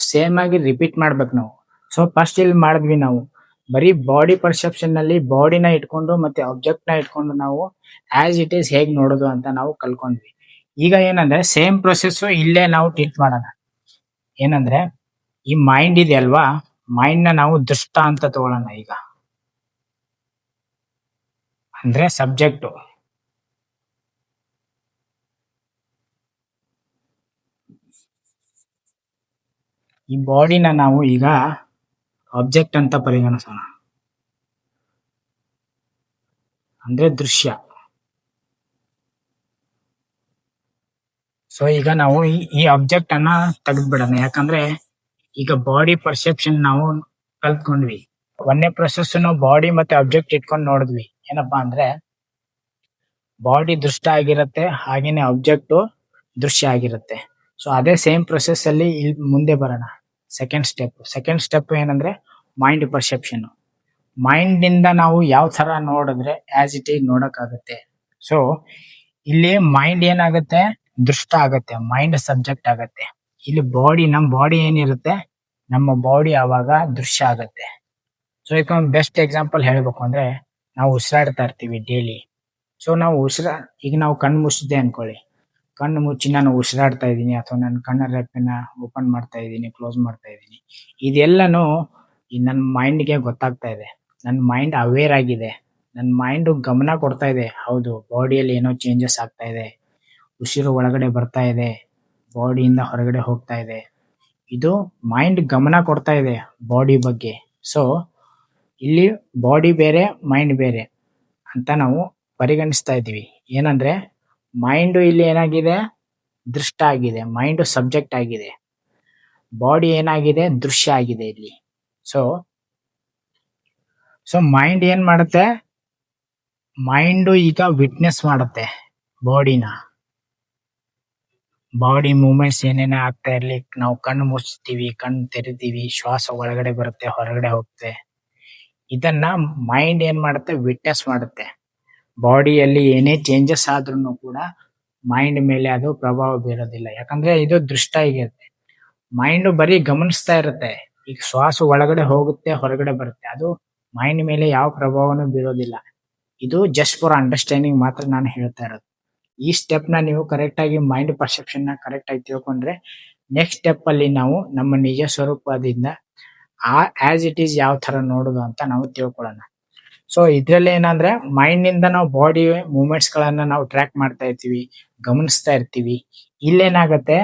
ಸೇಮ್ ಆಗಿ ರಿಪೀಟ್ ಮಾಡ್ಬೇಕು ನಾವು. ಸೊ ಫಸ್ಟ್ ಇಲ್ಲಿ ಮಾಡಿದ್ವಿ ನಾವು ಬರೀ ಬಾಡಿ ಪರ್ಸೆಪ್ಷನ್ ನಲ್ಲಿ ಬಾಡಿನ ಇಟ್ಕೊಂಡು ಮತ್ತೆ ಆಬ್ಜೆಕ್ಟ್ ನ ಇಟ್ಕೊಂಡು ನಾವು ಆಸ್ ಇಟ್ ಈಸ್ ಹೇಗ್ ನೋಡೋದು ಅಂತ ನಾವು ಕಲ್ಕೊಂಡ್ವಿ. ಈಗ ಏನಂದ್ರೆ ಸೇಮ್ ಪ್ರೊಸೆಸ್ ಇಲ್ಲೇ ನಾವು ಟ್ರೀಟ್ ಮಾಡೋಣ. ಏನಂದ್ರೆ ಈ ಮೈಂಡ್ ಇದೆ ಅಲ್ವಾ, ಮೈಂಡ್ ನ ನಾವು ದೃಷ್ಟ ಅಂತ ತಗೊಳ್ಳೋಣ. ಈಗ ಅಂದ್ರೆ ಸಬ್ಜೆಕ್ಟ್. ಈ ಬಾಡಿನ ನಾವು ಈಗ ಆಬ್ಜೆಕ್ಟ್ ಅಂತ ಪರಿಗಣಿಸೋಣ, ಅಂದ್ರೆ ದೃಶ್ಯ. ಸೊ ಈಗ ನಾವು ಈ ಆಬ್ಜೆಕ್ಟ್ ಅನ್ನ ತೆಗೆದ್ಬಿಡೋಣ, ಯಾಕಂದ್ರೆ ಈಗ ಬಾಡಿ ಪರ್ಸೆಪ್ಷನ್ ನಾವು ಕಲ್ತ್ಕೊಂಡ್ವಿ. ಒಂದೇ ಪ್ರೊಸೆಸ್ ನಾವು ಬಾಡಿ ಮತ್ತೆ ಆಬ್ಜೆಕ್ಟ್ ಇಟ್ಕೊಂಡು ನೋಡಿದ್ವಿ. ಏನಪ್ಪಾ ಅಂದ್ರೆ ಬಾಡಿ ದೃಷ್ಟ ಆಗಿರುತ್ತೆ, ಹಾಗೇನೆ ಆಬ್ಜೆಕ್ಟ್ ದೃಶ್ಯ ಆಗಿರುತ್ತೆ. ಸೊ ಅದೇ ಸೇಮ್ ಪ್ರೊಸೆಸ್ ಅಲ್ಲಿ ಇಲ್ಲಿ ಮುಂದೆ ಬರೋಣ. ಸೆಕೆಂಡ್ ಸ್ಟೆಪ್ ಏನಂದ್ರೆ ಮೈಂಡ್ ಪರ್ಸೆಪ್ಷನ್. ಮೈಂಡ್ ನಿಂದ ನಾವು ಯಾವ ತರ ನೋಡಿದ್ರೆ ಆಸ್ ಇಟ್ ಈಸ್ ನೋಡಕ್ಕಾಗತ್ತೆ. ಸೊ ಇಲ್ಲಿ ಮೈಂಡ್ ಏನಾಗುತ್ತೆ, ದೃಷ್ಟ ಆಗತ್ತೆ, ಮೈಂಡ್ ಸಬ್ಜೆಕ್ಟ್ ಆಗತ್ತೆ. ಇಲ್ಲಿ ನಮ್ಮ ಬಾಡಿ ಏನಿರುತ್ತೆ, ನಮ್ಮ ಬಾಡಿ ಆವಾಗ ದೃಶ್ಯ ಆಗತ್ತೆ. ಸೊ ಈಗ ಒಂದು ಬೆಸ್ಟ್ ಎಕ್ಸಾಂಪಲ್ ಹೇಳ್ಬೇಕು ಅಂದ್ರೆ, ನಾವು ಉಸಿರಾಡ್ತಾ ಇರ್ತೀವಿ ಡೈಲಿ. ಸೊ ನಾವು ಈಗ ನಾವು ಕಣ್ಣು ಮುಚ್ಚಿದೆ ಅನ್ಕೊಳ್ಳಿ, ಕಣ್ಣು ಮುಚ್ಚಿ ನಾನು ಉಸಿರಾಡ್ತಾ ಇದ್ದೀನಿ ಅಥವಾ ನನ್ನ ಕಣ್ಣ ರೆಪ್ಪೆನ ಓಪನ್ ಮಾಡ್ತಾ ಇದ್ದೀನಿ, ಕ್ಲೋಸ್ ಮಾಡ್ತಾ ಇದ್ದೀನಿ, ಇದೆಲ್ಲನೂ ನನ್ನ ಮೈಂಡ್ಗೆ ಗೊತ್ತಾಗ್ತಾ ಇದೆ. ನನ್ನ ಮೈಂಡ್ ಅವೇರ್ ಆಗಿದೆ, ನನ್ನ ಮೈಂಡ್ ಗಮನ ಕೊಡ್ತಾ ಇದೆ. ಹೌದು, ಬಾಡಿಯಲ್ಲಿ ಏನೋ ಚೇಂಜಸ್ ಆಗ್ತಾ ಇದೆ, ಉಸಿರು ಒಳಗಡೆ ಬರ್ತಾ ಇದೆ, ಬಾಡಿಯಿಂದ ಹೊರಗಡೆ ಹೋಗ್ತಾ ಇದೆ. ಇದು ಮೈಂಡ್ ಗಮನ ಕೊಡ್ತಾ ಇದೆ ಬಾಡಿ ಬಗ್ಗೆ. ಸೊ ಇಲ್ಲಿ ಬಾಡಿ ಬೇರೆ ಮೈಂಡ್ ಬೇರೆ ಅಂತ ನಾವು ಪರಿಗಣಿಸ್ತಾ ಇದ್ದೀವಿ. ಏನಂದ್ರೆ ಮೈಂಡ್ ಇಲ್ಲಿ ಏನಾಗಿದೆ, ದೃಷ್ಟ ಆಗಿದೆ, ಮೈಂಡ್ ಸಬ್ಜೆಕ್ಟ್ ಆಗಿದೆ, ಬಾಡಿ ಏನಾಗಿದೆ, ದೃಶ್ಯ ಆಗಿದೆ ಇಲ್ಲಿ. ಸೊ ಮೈಂಡ್ ಏನ್ ಮಾಡುತ್ತೆ, ಮೈಂಡ್ ಈಗ ವಿಟ್ನೆಸ್ ಮಾಡುತ್ತೆ ಬಾಡಿನ. ಬಾಡಿ ಮೂವ್ಮೆಂಟ್ಸ್ ಏನೇನೇ ಆಗ್ತಾ ಇರ್ಲಿ, ನಾವು ಕಣ್ಣು ಮುಚ್ತೀವಿ, ಕಣ್ಣು ತೆರಿತೀವಿ, ಶ್ವಾಸ ಒಳಗಡೆ ಬರುತ್ತೆ, ಹೊರಗಡೆ ಹೋಗುತ್ತೆ, ಇದನ್ನ ಮೈಂಡ್ ಏನ್ ಮಾಡುತ್ತೆ, ವಿಟ್ನೆಸ್ ಮಾಡುತ್ತೆ. ಬಾಡಿಯಲ್ಲಿ ಏನೇ ಚೇಂಜಸ್ ಆದ್ರೂ ಕೂಡ ಮೈಂಡ್ ಮೇಲೆ ಅದು ಪ್ರಭಾವ ಬೀರೋದಿಲ್ಲ, ಯಾಕಂದ್ರೆ ಇದು ದೃಷ್ಟ ಆಗಿರುತ್ತೆ. ಮೈಂಡ್ ಬರೀ ಗಮನಿಸ್ತಾ ಇರುತ್ತೆ. ಈಗ ಶ್ವಾಸ ಒಳಗಡೆ ಹೋಗುತ್ತೆ, ಹೊರಗಡೆ ಬರುತ್ತೆ, ಅದು ಮೈಂಡ್ ಮೇಲೆ ಯಾವ ಪ್ರಭಾವನೂ ಬೀರೋದಿಲ್ಲ. ಇದು ಜಸ್ಟ್ ಫಾರ್ ಅಂಡರ್ಸ್ಟ್ಯಾಂಡಿಂಗ್ ಮಾತ್ರ ನಾನು ಹೇಳ್ತಾ ಇರೋದು. ಈ ಸ್ಟೆಪ್ ನ ನೀವು ಕರೆಕ್ಟ್ ಆಗಿ ಮೈಂಡ್ ಪರ್ಸೆಪ್ಷನ್ ನ ಕರೆಕ್ಟ್ ಆಗಿ ತಿಳ್ಕೊಂಡ್ರೆ, ನೆಕ್ಸ್ಟ್ ಸ್ಟೆಪ್ ಅಲ್ಲಿ ನಾವು ನಮ್ಮ ನಿಜ ಸ್ವರೂಪದಿಂದ ಆಸ್ ಇಟ್ ಈಸ್ ಯಾವ ತರ ನೋಡುದು ಅಂತ ನಾವು ತಿಳ್ಕೊಳ್ಳೋಣ. ಸೊ ಇದ್ರಲ್ಲಿ ಏನಂದ್ರೆ ಮೈಂಡ್ ನಿಂದ ನಾವು ಬಾಡಿ ಮೂವ್ಮೆಂಟ್ಸ್ ಗಳನ್ನ ನಾವು ಟ್ರ್ಯಾಕ್ ಮಾಡ್ತಾ ಇರ್ತೀವಿ, ಗಮನಿಸ್ತಾ ಇರ್ತೀವಿ. ಇಲ್ಲೇನಾಗತ್ತೆ,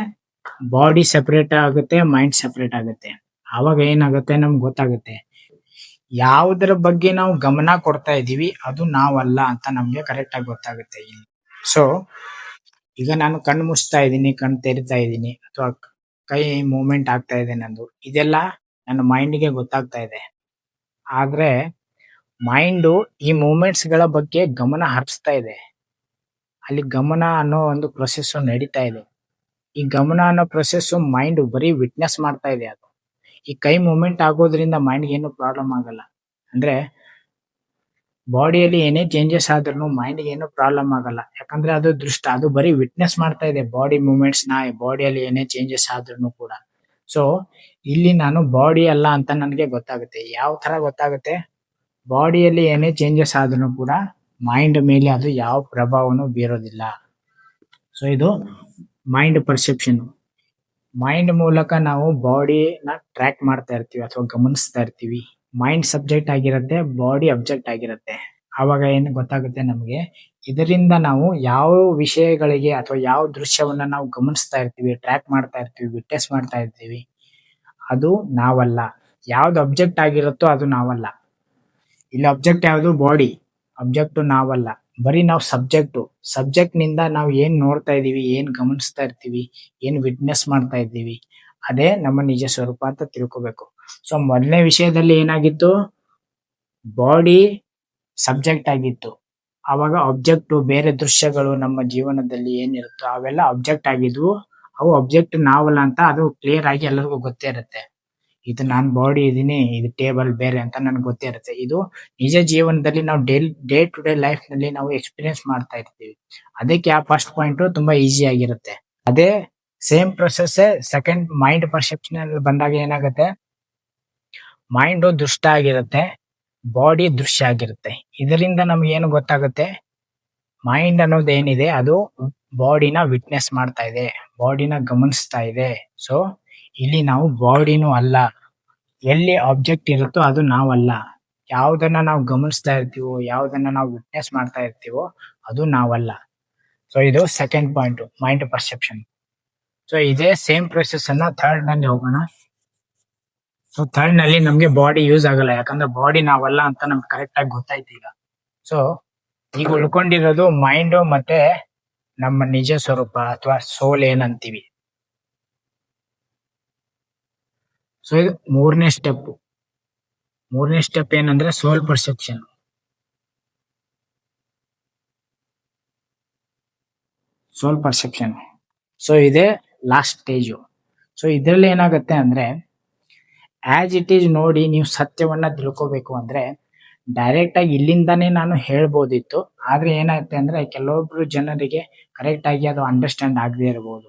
ಬಾಡಿ ಸೆಪರೇಟ್ ಆಗುತ್ತೆ, ಮೈಂಡ್ ಸೆಪರೇಟ್ ಆಗುತ್ತೆ. ಆವಾಗ ಏನಾಗುತ್ತೆ, ನಮ್ಗೆ ಗೊತ್ತಾಗುತ್ತೆ ಯಾವುದರ ಬಗ್ಗೆ ನಾವು ಗಮನ ಕೊಡ್ತಾ ಇದೀವಿ ಅದು ನಾವಲ್ಲ ಅಂತ ನಮ್ಗೆ ಕರೆಕ್ಟ್ ಆಗಿ ಗೊತ್ತಾಗುತ್ತೆ ಇಲ್ಲಿ. ಸೊ ಈಗ ನಾನು ಕಣ್ಣು ಮುಚ್ತಾ ಇದ್ದೀನಿ, ಕಣ್ಣು ತೆರಿತಾ ಇದ್ದೀನಿ ಅಥವಾ ಕೈ ಮೂವ್ಮೆಂಟ್ ಆಗ್ತಾ ಇದೆ ನಂದು, ಇದೆಲ್ಲ ನನ್ನ ಮೈಂಡ್ಗೆ ಗೊತ್ತಾಗ್ತಾ ಇದೆ. ಆದ್ರೆ ಮೈಂಡು ಈ ಮೂಮೆಂಟ್ಸ್ ಗಳ ಬಗ್ಗೆ ಗಮನ ಹರಿಸ್ತಾ ಇದೆ. ಅಲ್ಲಿ ಗಮನ ಅನ್ನೋ ಒಂದು ಪ್ರೊಸೆಸ್ ನಡೀತಾ ಇದೆ. ಈ ಗಮನ ಅನ್ನೋ ಪ್ರೊಸೆಸ್ ಮೈಂಡ್ ಬರೀ ವಿಟ್ನೆಸ್ ಮಾಡ್ತಾ ಇದೆ. ಅದು ಈ ಕೈ ಮೂವ್ಮೆಂಟ್ ಆಗೋದ್ರಿಂದ ಮೈಂಡ್ಗೆ ಏನು ಪ್ರಾಬ್ಲಮ್ ಆಗಲ್ಲ. ಅಂದ್ರೆ ಬಾಡಿಯಲ್ಲಿ ಏನೇ ಚೇಂಜಸ್ ಆದ್ರೂ ಮೈಂಡ್ಗೆ ಏನು ಪ್ರಾಬ್ಲಮ್ ಆಗಲ್ಲ. ಯಾಕಂದ್ರೆ ಅದು ದೃಷ್ಟ, ಅದು ಬರೀ ವಿಟ್ನೆಸ್ ಮಾಡ್ತಾ ಇದೆ ಬಾಡಿ ಮೂವ್ಮೆಂಟ್ಸ್ ನ. ಬಾಡಿಯಲ್ಲಿ ಏನೇ ಚೇಂಜಸ್ ಆದ್ರೂ ಕೂಡ. ಸೊ ಇಲ್ಲಿ ನಾನು ಬಾಡಿ ಅಲ್ಲ ಅಂತ ನನಗೆ ಗೊತ್ತಾಗುತ್ತೆ. ಯಾವ ತರ ಗೊತ್ತಾಗುತ್ತೆ? ಬಾಡಿಯಲ್ಲಿ ಏನೇ ಚೇಂಜಸ್ ಆದ್ರೂ ಕೂಡ ಮೈಂಡ್ ಮೇಲೆ ಅದು ಯಾವ ಪ್ರಭಾವನು ಬೀರೋದಿಲ್ಲ. ಸೊ ಇದು ಮೈಂಡ್ ಪರ್ಸೆಪ್ಷನ್. ಮೈಂಡ್ ಮೂಲಕ ನಾವು ಬಾಡಿನ ಟ್ರ್ಯಾಕ್ ಮಾಡ್ತಾ ಇರ್ತೀವಿ ಅಥವಾ ಗಮನಿಸ್ತಾ ಇರ್ತೀವಿ. ಮೈಂಡ್ ಸಬ್ಜೆಕ್ಟ್ ಆಗಿರುತ್ತೆ, ಬಾಡಿ ಅಬ್ಜೆಕ್ಟ್ ಆಗಿರುತ್ತೆ. ಆವಾಗ ಏನು ಗೊತ್ತಾಗುತ್ತೆ ನಮಗೆ, ಇದರಿಂದ ನಾವು ಯಾವ ವಿಷಯಗಳಿಗೆ ಅಥವಾ ಯಾವ ದೃಶ್ಯವನ್ನ ನಾವು ಗಮನಿಸ್ತಾ ಇರ್ತೀವಿ, ಟ್ರ್ಯಾಕ್ ಮಾಡ್ತಾ ಇರ್ತೀವಿ, ವಿಟ್ನೆಸ್ ಮಾಡ್ತಾ ಇರ್ತೀವಿ, ಅದು ನಾವಲ್ಲ. ಯಾವ್ದು ಅಬ್ಜೆಕ್ಟ್ ಆಗಿರುತ್ತೋ ಅದು ನಾವಲ್ಲ. ಇಲ್ಲಿ ಅಬ್ಜೆಕ್ಟ್ ಯಾವುದು? ಬಾಡಿ. ಅಬ್ಜೆಕ್ಟ್ ನಾವಲ್ಲ, ಬರೀ ನಾವು ಸಬ್ಜೆಕ್ಟ್ ನಿಂದ ನಾವು ಏನ್ ನೋಡ್ತಾ ಇದೀವಿ, ಏನ್ ಗಮನಿಸ್ತಾ ಇರ್ತೀವಿ, ಏನ್ ವಿಟ್ನೆಸ್ ಮಾಡ್ತಾ ಇದ್ದೀವಿ, ಅದೇ ನಮ್ಮ ನಿಜ ಸ್ವರೂಪ ಅಂತ ತಿಳ್ಕೊಬೇಕು. ಸೊ ಮೊದಲನೇ ವಿಷಯದಲ್ಲಿ ಏನಾಗಿತ್ತು? ಬಾಡಿ ಸಬ್ಜೆಕ್ಟ್ ಆಗಿತ್ತು. ಅವಾಗ ಅಬ್ಜೆಕ್ಟ್, ಬೇರೆ ದೃಶ್ಯಗಳು ನಮ್ಮ ಜೀವನದಲ್ಲಿ ಏನಿರುತ್ತೋ ಅವೆಲ್ಲ ಅಬ್ಜೆಕ್ಟ್ ಆಗಿದ್ವು. ಅವು ಅಬ್ಜೆಕ್ಟ್ ನಾವಲ್ಲ ಅಂತ ಅದು ಕ್ಲಿಯರ್ ಆಗಿ ಎಲ್ಲರಿಗೂ ಗೊತ್ತೇ ಇರುತ್ತೆ. ಇದು ನಾನ್ ಬಾಡಿ ಇದೀನಿ, ಇದು ಟೇಬಲ್ ಬೇರೆ ಅಂತ ನನ್ಗೆ ಗೊತ್ತೇ ಇರುತ್ತೆ. ಇದು ನಿಜ ಜೀವನದಲ್ಲಿ ನಾವು ಡೇ ಟು ಡೇ ಲೈಫ್ ನಲ್ಲಿ ನಾವು ಎಕ್ಸ್ಪೀರಿಯನ್ಸ್ ಮಾಡ್ತಾ ಇರ್ತೀವಿ. ಅದಕ್ಕೆ ಆ ಫಸ್ಟ್ ಪಾಯಿಂಟ್ ತುಂಬಾ ಈಸಿ ಆಗಿರುತ್ತೆ. ಅದೇ same process second mind perception ಅಲ್ಲಿ ಬಂದಾಗ ಏನಾಗುತ್ತೆ? ಮೈಂಡ್ ದೃಷ್ಟ ಆಗಿರುತ್ತೆ, ಬಾಡಿ ದೃಶ್ಯ ಆಗಿರುತ್ತೆ. ಇದರಿಂದ ನಮ್ಗೆ ಏನು ಗೊತ್ತಾಗುತ್ತೆ? ಮೈಂಡ್ ಅನ್ನೋದು ಏನಿದೆ ಅದು ಬಾಡಿನ ವಿಟ್ನೆಸ್ ಮಾಡ್ತಾ ಇದೆ, ಬಾಡಿನ ಗಮನಿಸ್ತಾ ಇದೆ. ಸೊ ಇಲ್ಲಿ ನಾವು ಬಾಡಿನೂ ಅಲ್ಲ. ಎಲ್ಲಿ ಆಬ್ಜೆಕ್ಟ್ ಇರುತ್ತೋ ಅದು ನಾವಲ್ಲ. ಯಾವ್ದನ್ನ ನಾವು ಗಮನಿಸ್ತಾ ಇರ್ತೀವೋ, ಯಾವ್ದನ್ನ ನಾವು ವಿಟ್ನೆಸ್ ಮಾಡ್ತಾ ಇರ್ತೀವೋ ಅದು ನಾವಲ್ಲ. ಸೊ ಇದು second point, mind perception. So ಇದೇ ಸೇಮ್ ಪ್ರೊಸೆಸ್ ಅನ್ನ ಥರ್ಡ್ ನಲ್ಲಿ ಹೋಗೋಣ. ಸೊ ಥರ್ಡ್ ನಲ್ಲಿ ನಮ್ಗೆ ಬಾಡಿ ಯೂಸ್ ಆಗಲ್ಲ, ಯಾಕಂದ್ರೆ ಬಾಡಿ ನಾವಲ್ಲ ಅಂತ ನಮ್ಗೆ ಕರೆಕ್ಟ್ ಆಗಿ ಗೊತ್ತಾಯ್ತು ಈಗ. ಸೊ ಈಗ ಉಳ್ಕೊಂಡಿರೋದು ಮೈಂಡ್ ಮತ್ತೆ ನಮ್ಮ ನಿಜ ಸ್ವರೂಪ ಅಥವಾ ಸೋಲ್ ಏನಂತೀವಿ. ಸೊ ಇದು ಮೂರನೇ ಸ್ಟೆಪ್ ಏನಂದ್ರೆ ಸೋಲ್ ಪರ್ಸೆಪ್ಷನ್. ಸೊ ಇದೇ ಲಾಸ್ಟ್ ಸ್ಟೇಜು. ಸೊ ಇದರಲ್ಲಿ ಏನಾಗುತ್ತೆ ಅಂದ್ರೆ, ಆಸ್ ಇಟ್ ಈಸ್ ನೋಡಿ ನೀವು ಸತ್ಯವನ್ನ ತಿಳ್ಕೋಬೇಕು ಅಂದ್ರೆ ಡೈರೆಕ್ಟ್ ಆಗಿ ಇಲ್ಲಿಂದಾನೇ ನಾನು ಹೇಳ್ಬೋದಿತ್ತು. ಆದ್ರೆ ಏನಾಗುತ್ತೆ ಅಂದ್ರೆ ಕೆಲವೊಬ್ರು ಜನರಿಗೆ ಕರೆಕ್ಟ್ ಆಗಿ ಅದು ಅಂಡರ್ಸ್ಟ್ಯಾಂಡ್ ಆಗದೆ ಇರಬಹುದು.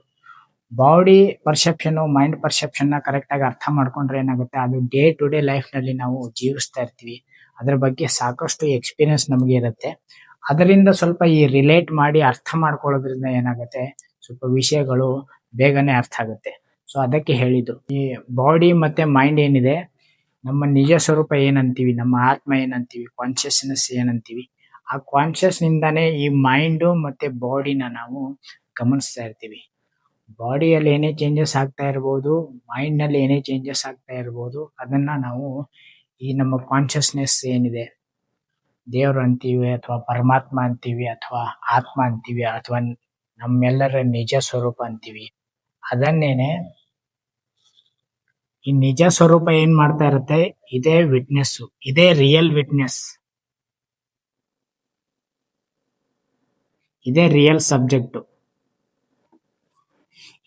ಬಾಡಿ ಪರ್ಸೆಪ್ಷನ್, ಮೈಂಡ್ ಪರ್ಸೆಪ್ಷನ್ ನ ಕರೆಕ್ಟ್ ಆಗಿ ಅರ್ಥ ಮಾಡ್ಕೊಂಡ್ರೆ ಏನಾಗುತ್ತೆ, ಅದು ಡೇ ಟು ಡೇ ಲೈಫ್ ನಲ್ಲಿ ನಾವು ಜೀವಿಸ್ತಾ ಇರ್ತೀವಿ. ಅದ್ರ ಬಗ್ಗೆ ಸಾಕಷ್ಟು ಎಕ್ಸ್ಪೀರಿಯನ್ಸ್ ನಮಗೆ ಇರುತ್ತೆ. ಅದರಿಂದ ಸ್ವಲ್ಪ ಈ ರಿಲೇಟ್ ಮಾಡಿ ಅರ್ಥ ಮಾಡ್ಕೊಳ್ಳೋದ್ರಿಂದ ಏನಾಗುತ್ತೆ, ಸ್ವಲ್ಪ ವಿಷಯಗಳು ಬೇಗನೆ ಅರ್ಥ ಆಗುತ್ತೆ. ಸೊ ಅದಕ್ಕೆ ಹೇಳಿದ್ದು, ಈ ಬಾಡಿ ಮತ್ತೆ ಮೈಂಡ್ ಏನಿದೆ, ನಮ್ಮ ನಿಜ ಸ್ವರೂಪ ಏನಂತೀವಿ, ನಮ್ಮ ಆತ್ಮ ಏನಂತೀವಿ, ಕಾನ್ಶಿಯಸ್ನೆಸ್ ಏನಂತೀವಿ, ಆ ಕಾನ್ಶಿಯಸ್ ನಿಂದಾನೇ ಈ ಮೈಂಡ್ ಮತ್ತೆ ಬಾಡಿನ ನಾವು ಗಮನಿಸ್ತಾ ಇರ್ತೀವಿ. ಬಾಡಿಯಲ್ಲಿ ಏನೇ ಚೇಂಜಸ್ ಆಗ್ತಾ ಇರ್ಬೋದು, ಮೈಂಡ್ ನಲ್ಲಿ ಏನೇ ಚೇಂಜಸ್ ಆಗ್ತಾ ಇರ್ಬೋದು, ಅದನ್ನ ನಾವು ಈ ನಮ್ಮ ಕಾನ್ಶಿಯಸ್ನೆಸ್ ಏನಿದೆ, ದೇವರು ಅಂತೀವಿ ಅಥವಾ ಪರಮಾತ್ಮ ಅಂತೀವಿ ಅಥವಾ ಆತ್ಮ ಅಂತೀವಿ ಅಥವಾ ನಮ್ಮೆಲ್ಲರ ನಿಜ ಸ್ವರೂಪ ಅಂತೀವಿ, ಅದನ್ನೇನೆ ಈ ನಿಜ ಸ್ವರೂಪ ಏನ್ ಮಾಡ್ತಾ ಇರುತ್ತೆ, ಇದೇ ವಿಟ್ನೆಸ್, ಇದೇ ರಿಯಲ್ ವಿಟ್ನೆಸ್, ಇದೇ ರಿಯಲ್ ಸಬ್ಜೆಕ್ಟ್.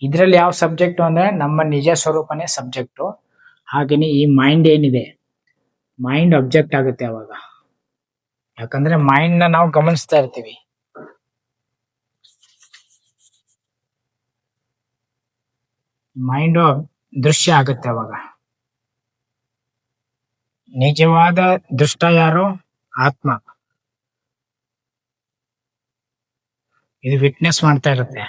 ಇದ್ರಲ್ಲಿ ಯಾವ ಸಬ್ಜೆಕ್ಟ್ ಅಂದ್ರೆ ನಮ್ಮ ನಿಜ ಸ್ವರೂಪನೇ ಸಬ್ಜೆಕ್ಟ್. ಹಾಗೇನೆ ಈ ಮೈಂಡ್ ಏನಿದೆ, ಮೈಂಡ್ ಅಬ್ಜೆಕ್ಟ್ ಆಗುತ್ತೆ ಅವಾಗ. ಯಾಕಂದ್ರೆ ಮೈಂಡ್ ನ ನಾವು ಗಮನಿಸ್ತಾ ಇರ್ತೀವಿ. ಮೈಂಡ್ ದೃಶ್ಯ ಆಗುತ್ತೆ ಅವಾಗ. ನಿಜವಾದ ದೃಷ್ಟ ಯಾರು? ಆತ್ಮ. ಇದು ವಿಟ್ನೆಸ್ ಮಾಡ್ತಾ ಇರುತ್ತೆ.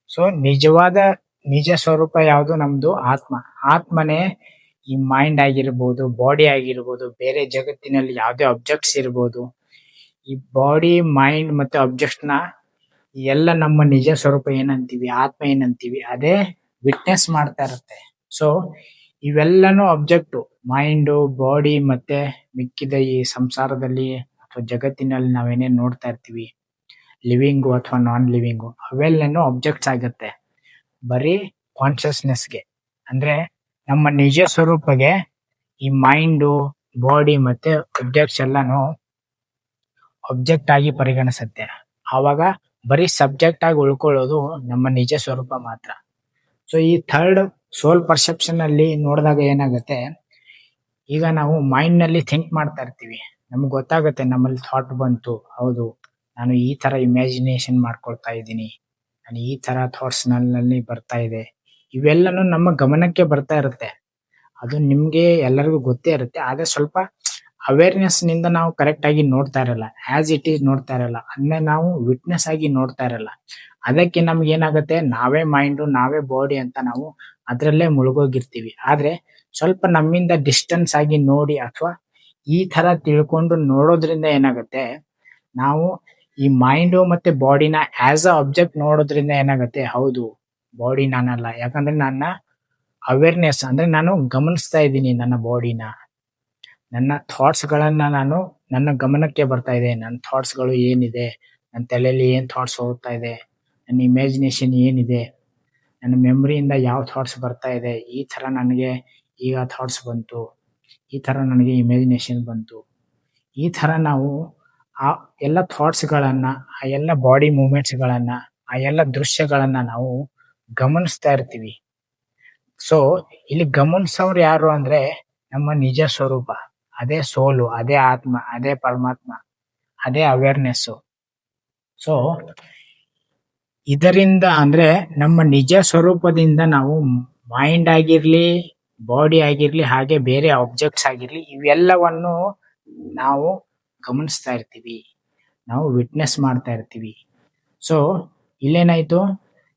ಸೊ ನಿಜ ಸ್ವರೂಪ ಯಾವುದು? ನಮ್ದು ಆತ್ಮ. ಆತ್ಮನೇ ಈ ಮೈಂಡ್ ಆಗಿರ್ಬೋದು, ಬಾಡಿ ಆಗಿರ್ಬೋದು, ಬೇರೆ ಜಗತ್ತಿನಲ್ಲಿ ಯಾವುದೇ ಅಬ್ಜೆಕ್ಟ್ಸ್ ಇರ್ಬೋದು, ಈ ಬಾಡಿ, ಮೈಂಡ್ ಮತ್ತೆ ಅಬ್ಜೆಕ್ಟ್ ನ ಎಲ್ಲ ನಮ್ಮ ನಿಜ ಸ್ವರೂಪ ಏನಂತೀವಿ, ಆತ್ಮ ಏನಂತೀವಿ, ಅದೇ ವಿಟ್ನೆಸ್ ಮಾಡ್ತಾ ಇರುತ್ತೆ. ಸೊ ಇವೆಲ್ಲನೂ ಅಬ್ಜೆಕ್ಟ್. ಮೈಂಡು, ಬಾಡಿ ಮತ್ತೆ ಮಿಕ್ಕಿದ ಈ ಸಂಸಾರದಲ್ಲಿ ಅಥವಾ ಜಗತ್ತಿನಲ್ಲಿ ನಾವೇನೇನ್ ನೋಡ್ತಾ ಇರ್ತೀವಿ, ಲಿವಿಂಗು ಅಥವಾ ನಾನ್ ಲಿವಿಂಗು, ಅವೆಲ್ಲನೂ ಆಬ್ಜೆಕ್ಟ್ಸ್ ಆಗುತ್ತೆ ಬರೀ ಕಾನ್ಶಿಯಸ್ನೆಸ್ಗೆ. ಅಂದ್ರೆ ನಮ್ಮ ನಿಜ ಸ್ವರೂಪಗೆ ಈ ಮೈಂಡು, ಬಾಡಿ ಮತ್ತೆ ಆಬ್ಜೆಕ್ಟ್ಸ್ ಎಲ್ಲಾನು ಆಬ್ಜೆಕ್ಟ್ ಆಗಿ ಪರಿಗಣಿಸುತ್ತೆ. ಆವಾಗ ಬರೀ ಸಬ್ಜೆಕ್ಟ್ ಆಗಿ ಉಳ್ಕೊಳ್ಳೋದು ನಮ್ಮ ನಿಜ ಸ್ವರೂಪ ಮಾತ್ರ. ಸೊ ಈ ಥರ್ಡ್ ಸೋಲ್ ಪರ್ಸೆಪ್ಷನ್ ಅಲ್ಲಿ ನೋಡಿದಾಗ ಏನಾಗುತ್ತೆ, ಈಗ ನಾವು ಮೈಂಡ್ ನಲ್ಲಿ ಥಿಂಕ್ ಮಾಡ್ತಾ ಇರ್ತೀವಿ, ನಮ್ಗೆ ಗೊತ್ತಾಗುತ್ತೆ ನಮ್ಮಲ್ಲಿ ಥಾಟ್ ಬಂತು, ಹೌದು ನಾನು ಈ ತರ ಇಮ್ಯಾಜಿನೇಷನ್ ಮಾಡ್ಕೊಳ್ತಾ ಇದ್ದೀನಿ, ನಾನು ಈ ತರ ಥಾಟ್ಸ್ ನಲ್ಲಿ ಬರ್ತಾ ಇದೆ, ಇವೆಲ್ಲನೂ ನಮ್ಮ ಗಮನಕ್ಕೆ ಬರ್ತಾ ಇರುತ್ತೆ. ಅದು ನಿಮ್ಗೆ ಎಲ್ಲರಿಗೂ ಗೊತ್ತೇ ಇರುತ್ತೆ, ಆದ್ರೆ ಸ್ವಲ್ಪ ಅವೇರ್ನೆಸ್ ನಿಂದ ನಾವು ಕರೆಕ್ಟ್ ಆಗಿ ನೋಡ್ತಾ ಇರಲ್ಲ, ಆಸ್ ಇಟ್ ಈಸ್ ನೋಡ್ತಾ ಇರಲ್ಲ, ಅದನ್ನ ನಾವು ವಿಟ್ನೆಸ್ ಆಗಿ ನೋಡ್ತಾ ಇರಲ್ಲ. ಅದಕ್ಕೆ ನಮ್ಗೆ ಏನಾಗುತ್ತೆ, ನಾವೇ ಮೈಂಡು, ನಾವೇ ಬಾಡಿ ಅಂತ ನಾವು ಅದ್ರಲ್ಲೇ ಮುಳುಗೋಗಿರ್ತೀವಿ. ಆದ್ರೆ ಸ್ವಲ್ಪ ನಮ್ಮಿಂದ ಡಿಸ್ಟೆನ್ಸ್ ಆಗಿ ನೋಡಿ ಅಥವಾ ಈ ತರ ತಿಳ್ಕೊಂಡು ನೋಡೋದ್ರಿಂದ ಏನಾಗುತ್ತೆ, ನಾವು ಈ ಮೈಂಡು ಮತ್ತೆ ಬಾಡಿನ ಆಸ್ ಅ ಆಬ್ಜೆಕ್ಟ್ ನೋಡೋದ್ರಿಂದ ಏನಾಗುತ್ತೆ, ಹೌದು ಬಾಡಿ ನಾನಲ್ಲ, ಯಾಕಂದ್ರೆ ನನ್ನ ಅವೇರ್ನೆಸ್ ಅಂದ್ರೆ ನಾನು ಗಮನಿಸ್ತಾ ಇದ್ದೀನಿ ನನ್ನ ಬಾಡಿನ, ನನ್ನ ಥಾಟ್ಸ್ ಗಳನ್ನ ನಾನು ನನ್ನ ಗಮನಕ್ಕೆ ಬರ್ತಾ ಇದೆ, ನನ್ನ ಥಾಟ್ಸ್ ಗಳು ಏನಿದೆ, ನನ್ನ ತಲೆಯಲ್ಲಿ ಏನ್ ಥಾಟ್ಸ್ ಹೋಗ್ತಾ ಇದೆ, ನನ್ನ ಇಮ್ಯಾಜಿನೇಷನ್ ಏನಿದೆ, ನನ್ನ ಮೆಮರಿಯಿಂದ ಯಾವ ಥಾಟ್ಸ್ ಬರ್ತಾ ಇದೆ, ಈ ತರ ನನಗೆ ಈಗ ಥಾಟ್ಸ್ ಬಂತು, ಈ ತರ ನನಗೆ ಇಮ್ಯಾಜಿನೇಷನ್ ಬಂತು, ಈ ತರ ನಾವು ಆ ಎಲ್ಲ ಥಾಟ್ಸ್ ಗಳನ್ನ, ಆ ಎಲ್ಲ ಬಾಡಿ ಮೂವ್ಮೆಂಟ್ಸ್ ಗಳನ್ನ, ಆ ಎಲ್ಲ ದೃಶ್ಯಗಳನ್ನ ನಾವು ಗಮನಿಸ್ತಾ ಇರ್ತೀವಿ. ಸೊ ಇಲ್ಲಿ ಗಮನಿಸೋರು ಯಾರು ಅಂದ್ರೆ ನಮ್ಮ ನಿಜ ಸ್ವರೂಪ, ಅದೇ ಸೋಲು, ಅದೇ ಆತ್ಮ, ಅದೇ ಪರಮಾತ್ಮ, ಅದೇ ಅವೇರ್ನೆಸ್. ಸೊ ಇದರಿಂದ ಅಂದ್ರೆ ನಮ್ಮ ನಿಜ ಸ್ವರೂಪದಿಂದ ನಾವು ಮೈಂಡ್ ಆಗಿರ್ಲಿ, ಬಾಡಿ ಆಗಿರ್ಲಿ, ಹಾಗೆ ಬೇರೆ ಆಬ್ಜೆಕ್ಟ್ಸ್ ಆಗಿರ್ಲಿ, ಇವೆಲ್ಲವನ್ನು ನಾವು ಗಮನಿಸ್ತಾ ಇರ್ತೀವಿ, ನಾವು ವಿಟ್ನೆಸ್ ಮಾಡ್ತಾ ಇರ್ತೀವಿ. ಸೊ ಇಲ್ಲೇನಾಯ್ತು,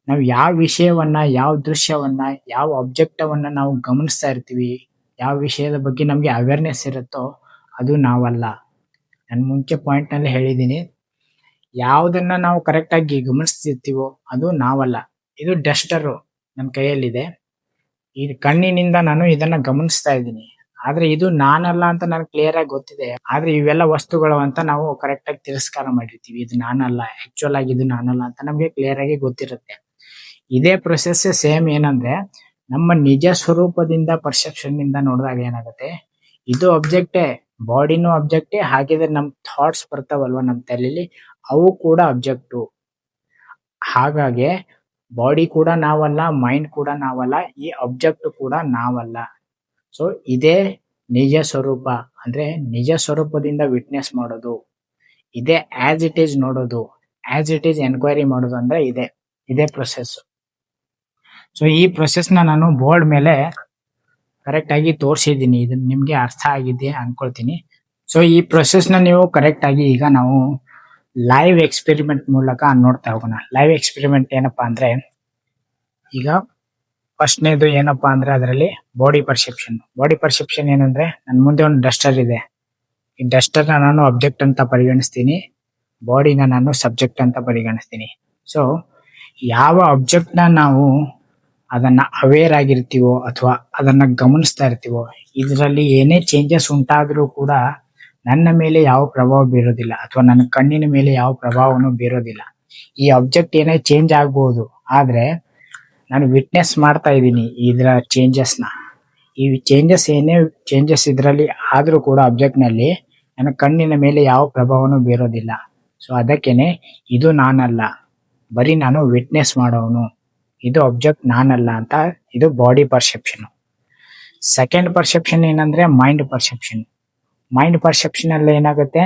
ನಾವು ಯಾವ ವಿಷಯವನ್ನ, ಯಾವ ದೃಶ್ಯವನ್ನ, ಯಾವ ಆಬ್ಜೆಕ್ಟವನ್ನ ನಾವು ಗಮನಿಸ್ತಾ ಇರ್ತೀವಿ, ಯಾವ ವಿಷಯದ ಬಗ್ಗೆ ನಮ್ಗೆ ಅವೇರ್ನೆಸ್ ಇರುತ್ತೋ ಅದು ನಾವಲ್ಲ. ನಾನು ಮುಂಚೆ ಪಾಯಿಂಟ್ ನಲ್ಲಿ ಹೇಳಿದ್ದೀನಿ, ಯಾವ್ದನ್ನ ನಾವು ಕರೆಕ್ಟ್ ಆಗಿ ಗಮನಿಸ್ತಿರ್ತೀವೋ ಅದು ನಾವಲ್ಲ. ಇದು ಡಸ್ಟರ್ ನನ್ನ ಕೈಯಲ್ಲಿದೆ, ಈ ಕಣ್ಣಿನಿಂದ ನಾನು ಇದನ್ನ ಗಮನಿಸ್ತಾ ಇದ್ದೀನಿ, ಆದ್ರೆ ಇದು ನಾನಲ್ಲ ಅಂತ ನನಗೆ ಕ್ಲಿಯರ್ ಆಗಿ ಗೊತ್ತಿದೆ. ಆದ್ರೆ ಇವೆಲ್ಲ ವಸ್ತುಗಳು ಅಂತ ನಾವು ಕರೆಕ್ಟ್ ಆಗಿ ತಿರಸ್ಕಾರ ಮಾಡಿರ್ತೀವಿ, ಇದು ನಾನಲ್ಲ, ಆಕ್ಚುಲ್ ಆಗಿ ಇದು ನಾನಲ್ಲ ಅಂತ ನಮ್ಗೆ ಕ್ಲಿಯರ್ ಆಗಿ ಗೊತ್ತಿರುತ್ತೆ. ಇದೇ ಪ್ರೊಸೆಸ್ ಸೇಮ್ ಏನಂದ್ರೆ ನಮ್ಮ ನಿಜ ಸ್ವರೂಪದಿಂದ ಪರ್ಸೆಪ್ಷನ್ ನಿಂದ ನೋಡಿದಾಗ ಏನಾಗುತ್ತೆ, ಇದು ಅಬ್ಜೆಕ್ಟೇ, ಬಾಡಿನೂ ಅಬ್ಜೆಕ್ಟೇ, ಹಾಗಿದ್ರೆ ನಮ್ ಥಾಟ್ಸ್ ಬರ್ತಾವಲ್ವಾ ನಮ್ ತಲೆಯಲ್ಲಿ, ಅವು ಕೂಡ ಅಬ್ಜೆಕ್ಟು. ಹಾಗಾಗಿ ಬಾಡಿ ಕೂಡ ನಾವಲ್ಲ, ಮೈಂಡ್ ಕೂಡ ನಾವಲ್ಲ, ಈ ಅಬ್ಜೆಕ್ಟ್ ಕೂಡ ನಾವಲ್ಲ. ಸೊ ಇದೇ ನಿಜ ಸ್ವರೂಪ, ಅಂದ್ರೆ ನಿಜ ಸ್ವರೂಪದಿಂದ ವಿಟ್ನೆಸ್ ಮಾಡೋದು, ಇದೇ ಆಸ್ ಇಟ್ ಈಸ್ ನೋಡೋದು, ಆಸ್ ಇಟ್ ಈಸ್ ಎನ್ಕ್ವೈರಿ ಮಾಡೋದು, ಅಂದ್ರೆ ಇದೇ ಪ್ರೊಸೆಸ್. ಸೊ ಈ ಪ್ರೊಸೆಸ್ ನಾನು ಬೋರ್ಡ್ ಮೇಲೆ ಕರೆಕ್ಟ್ ಆಗಿ ತೋರಿಸಿದ್ದೀನಿ, ಇದು ನಿಮ್ಗೆ ಅರ್ಥ ಆಗಿದೆ ಅನ್ಕೊಳ್ತೀನಿ. ಸೊ ಈ ಪ್ರೊಸೆಸ್ ನೀವು ಕರೆಕ್ಟ್ ಆಗಿ ಈಗ ನಾವು ಲೈವ್ ಎಕ್ಸ್ಪೆರಿಮೆಂಟ್ ಮೂಲಕ ನೋಡ್ತಾ ಹೋಗೋಣ. ಲೈವ್ ಎಕ್ಸ್ಪೆರಿಮೆಂಟ್ ಏನಪ್ಪಾ ಅಂದ್ರೆ, ಈಗ ಫಸ್ಟ್ನೇದು ಏನಪ್ಪಾ ಅಂದ್ರೆ ಅದರಲ್ಲಿ ಬಾಡಿ ಪರ್ಸೆಪ್ಷನ್ ಏನಂದ್ರೆ, ನನ್ನ ಮುಂದೆ ಒಂದು ಡಸ್ಟರ್ ಇದೆ, ಈ ಡಸ್ಟರ್ ನಾನು ಅಬ್ಜೆಕ್ಟ್ ಅಂತ ಪರಿಗಣಿಸ್ತೀನಿ, ಬಾಡಿನ ನಾನು ಸಬ್ಜೆಕ್ಟ್ ಅಂತ ಪರಿಗಣಿಸ್ತೀನಿ. ಸೊ ಯಾವ ಅಬ್ಜೆಕ್ಟ್ ನಾವು ಅದನ್ನ ಅವೇರ್ ಆಗಿರ್ತೀವೋ ಅಥವಾ ಅದನ್ನ ಗಮನಿಸ್ತಾ ಇರ್ತೀವೋ, ಇದರಲ್ಲಿ ಏನೇ ಚೇಂಜಸ್ ಉಂಟಾದ್ರೂ ಕೂಡ ನನ್ನ ಮೇಲೆ ಯಾವ ಪ್ರಭಾವ ಬೀರೋದಿಲ್ಲ, ಅಥವಾ ನನ್ನ ಕಣ್ಣಿನ ಮೇಲೆ ಯಾವ ಪ್ರಭಾವನೂ ಬೀರೋದಿಲ್ಲ. ಈ ಅಬ್ಜೆಕ್ಟ್ ಏನೇ ಚೇಂಜ್ ಆಗ್ಬಹುದು, ಆದ್ರೆ ನಾನು ವಿಟ್ನೆಸ್ ಮಾಡ್ತಾ ಇದ್ದೀನಿ ಇದರ ಚೇಂಜಸ್ನ. ಈ ಏನೇ ಚೇಂಜಸ್ ಇದರಲ್ಲಿ ಆದ್ರೂ ಕೂಡ ಅಬ್ಜೆಕ್ಟ್ ನಲ್ಲಿ ನನ್ನ ಕಣ್ಣಿನ ಮೇಲೆ ಯಾವ ಪ್ರಭಾವನೂ ಬೀರೋದಿಲ್ಲ. ಸೊ ಅದಕ್ಕೇನೆ ಇದು ನಾನಲ್ಲ, ಬರೀ ನಾನು ವಿಟ್ನೆಸ್ ಮಾಡೋನು, ಇದು ಆಬ್ಜೆಕ್ಟ್ ನಾನಲ್ಲ ಅಂತ, ಇದು ಬಾಡಿ ಪರ್ಸೆಪ್ಷನ್. ಸೆಕೆಂಡ್ ಪರ್ಸೆಪ್ಷನ್ ಏನಂದ್ರೆ ಮೈಂಡ್ ಪರ್ಸೆಪ್ಷನ್ ಅಲ್ಲಿ ಏನಾಗುತ್ತೆ,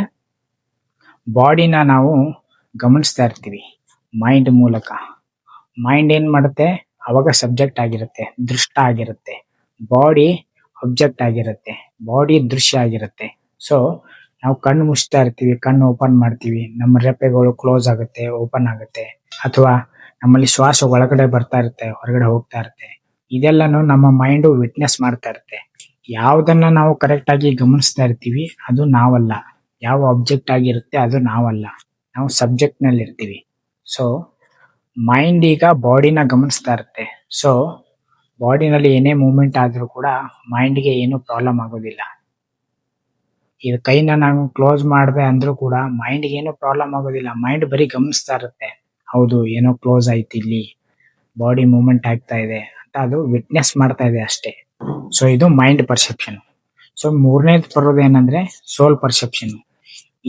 ಬಾಡಿನ ನಾವು ಗಮನಿಸ್ತಾ ಇರ್ತೀವಿ ಮೈಂಡ್ ಮೂಲಕ. ಮೈಂಡ್ ಏನ್ ಮಾಡುತ್ತೆ, ಅವಾಗ ಸಬ್ಜೆಕ್ಟ್ ಆಗಿರುತ್ತೆ, ದೃಷ್ಟ ಆಗಿರುತ್ತೆ, ಬಾಡಿ ಅಬ್ಜೆಕ್ಟ್ ಆಗಿರುತ್ತೆ, ಬಾಡಿ ದೃಶ್ಯ ಆಗಿರುತ್ತೆ. ಸೊ ನಾವು ಕಣ್ಣು ಮುಚ್ತಾ ಇರ್ತೀವಿ, ಕಣ್ಣು ಓಪನ್ ಮಾಡ್ತೀವಿ, ನಮ್ಮ ರೆಪ್ಪೆಗಳು ಕ್ಲೋಸ್ ಆಗುತ್ತೆ, ಓಪನ್ ಆಗುತ್ತೆ, ಅಥವಾ ನಮ್ಮಲ್ಲಿ ಶ್ವಾಸ ಒಳಗಡೆ ಬರ್ತಾ ಇರುತ್ತೆ, ಹೊರಗಡೆ ಹೋಗ್ತಾ ಇರುತ್ತೆ. ಇದೆಲ್ಲಾನು ನಮ್ಮ ಮೈಂಡ್ ವಿಟ್ನೆಸ್ ಮಾಡ್ತಾ ಇರುತ್ತೆ. ಯಾವ್ದನ್ನ ನಾವು ಕರೆಕ್ಟ್ ಆಗಿ ಗಮನಿಸ್ತಾ ಇರ್ತೀವಿ ಅದು ನಾವಲ್ಲ, ಯಾವ ಆಬ್ಜೆಕ್ಟ್ ಆಗಿರುತ್ತೆ ಅದು ನಾವಲ್ಲ, ನಾವು ಸಬ್ಜೆಕ್ಟ್ ನಲ್ಲಿ ಇರ್ತೀವಿ. ಸೊ ಮೈಂಡ್ ಈಗ ಬಾಡಿನ ಗಮನಿಸ್ತಾ ಇರುತ್ತೆ. ಸೊ ಬಾಡಿನಲ್ಲಿ ಏನೇ ಮೂವ್ಮೆಂಟ್ ಆದ್ರೂ ಕೂಡ ಮೈಂಡ್ಗೆ ಏನು ಪ್ರಾಬ್ಲಮ್ ಆಗೋದಿಲ್ಲ. ಇದು ಕೈನ ನಾನು ಕ್ಲೋಸ್ ಮಾಡಿದೆ ಅಂದ್ರೂ ಕೂಡ ಮೈಂಡ್ಗೆ ಏನು ಪ್ರಾಬ್ಲಮ್ ಆಗೋದಿಲ್ಲ. ಮೈಂಡ್ ಬರೀ ಗಮನಿಸ್ತಾ ಇರುತ್ತೆ, ಹೌದು ಏನೋ ಕ್ಲೋಸ್ ಆಯ್ತು, ಇಲ್ಲಿ ಬಾಡಿ ಮೂವ್ಮೆಂಟ್ ಆಗ್ತಾ ಇದೆ ಅಂತ ಅದು ವಿಟ್ನೆಸ್ ಮಾಡ್ತಾ ಇದೆ ಅಷ್ಟೇ. ಸೊ ಇದು ಮೈಂಡ್ ಪರ್ಸೆಪ್ಷನ್. ಸೊ ಮೂರನೇದು ಬರೋದು ಏನಂದ್ರೆ ಸೋಲ್ ಪರ್ಸೆಪ್ಷನ್.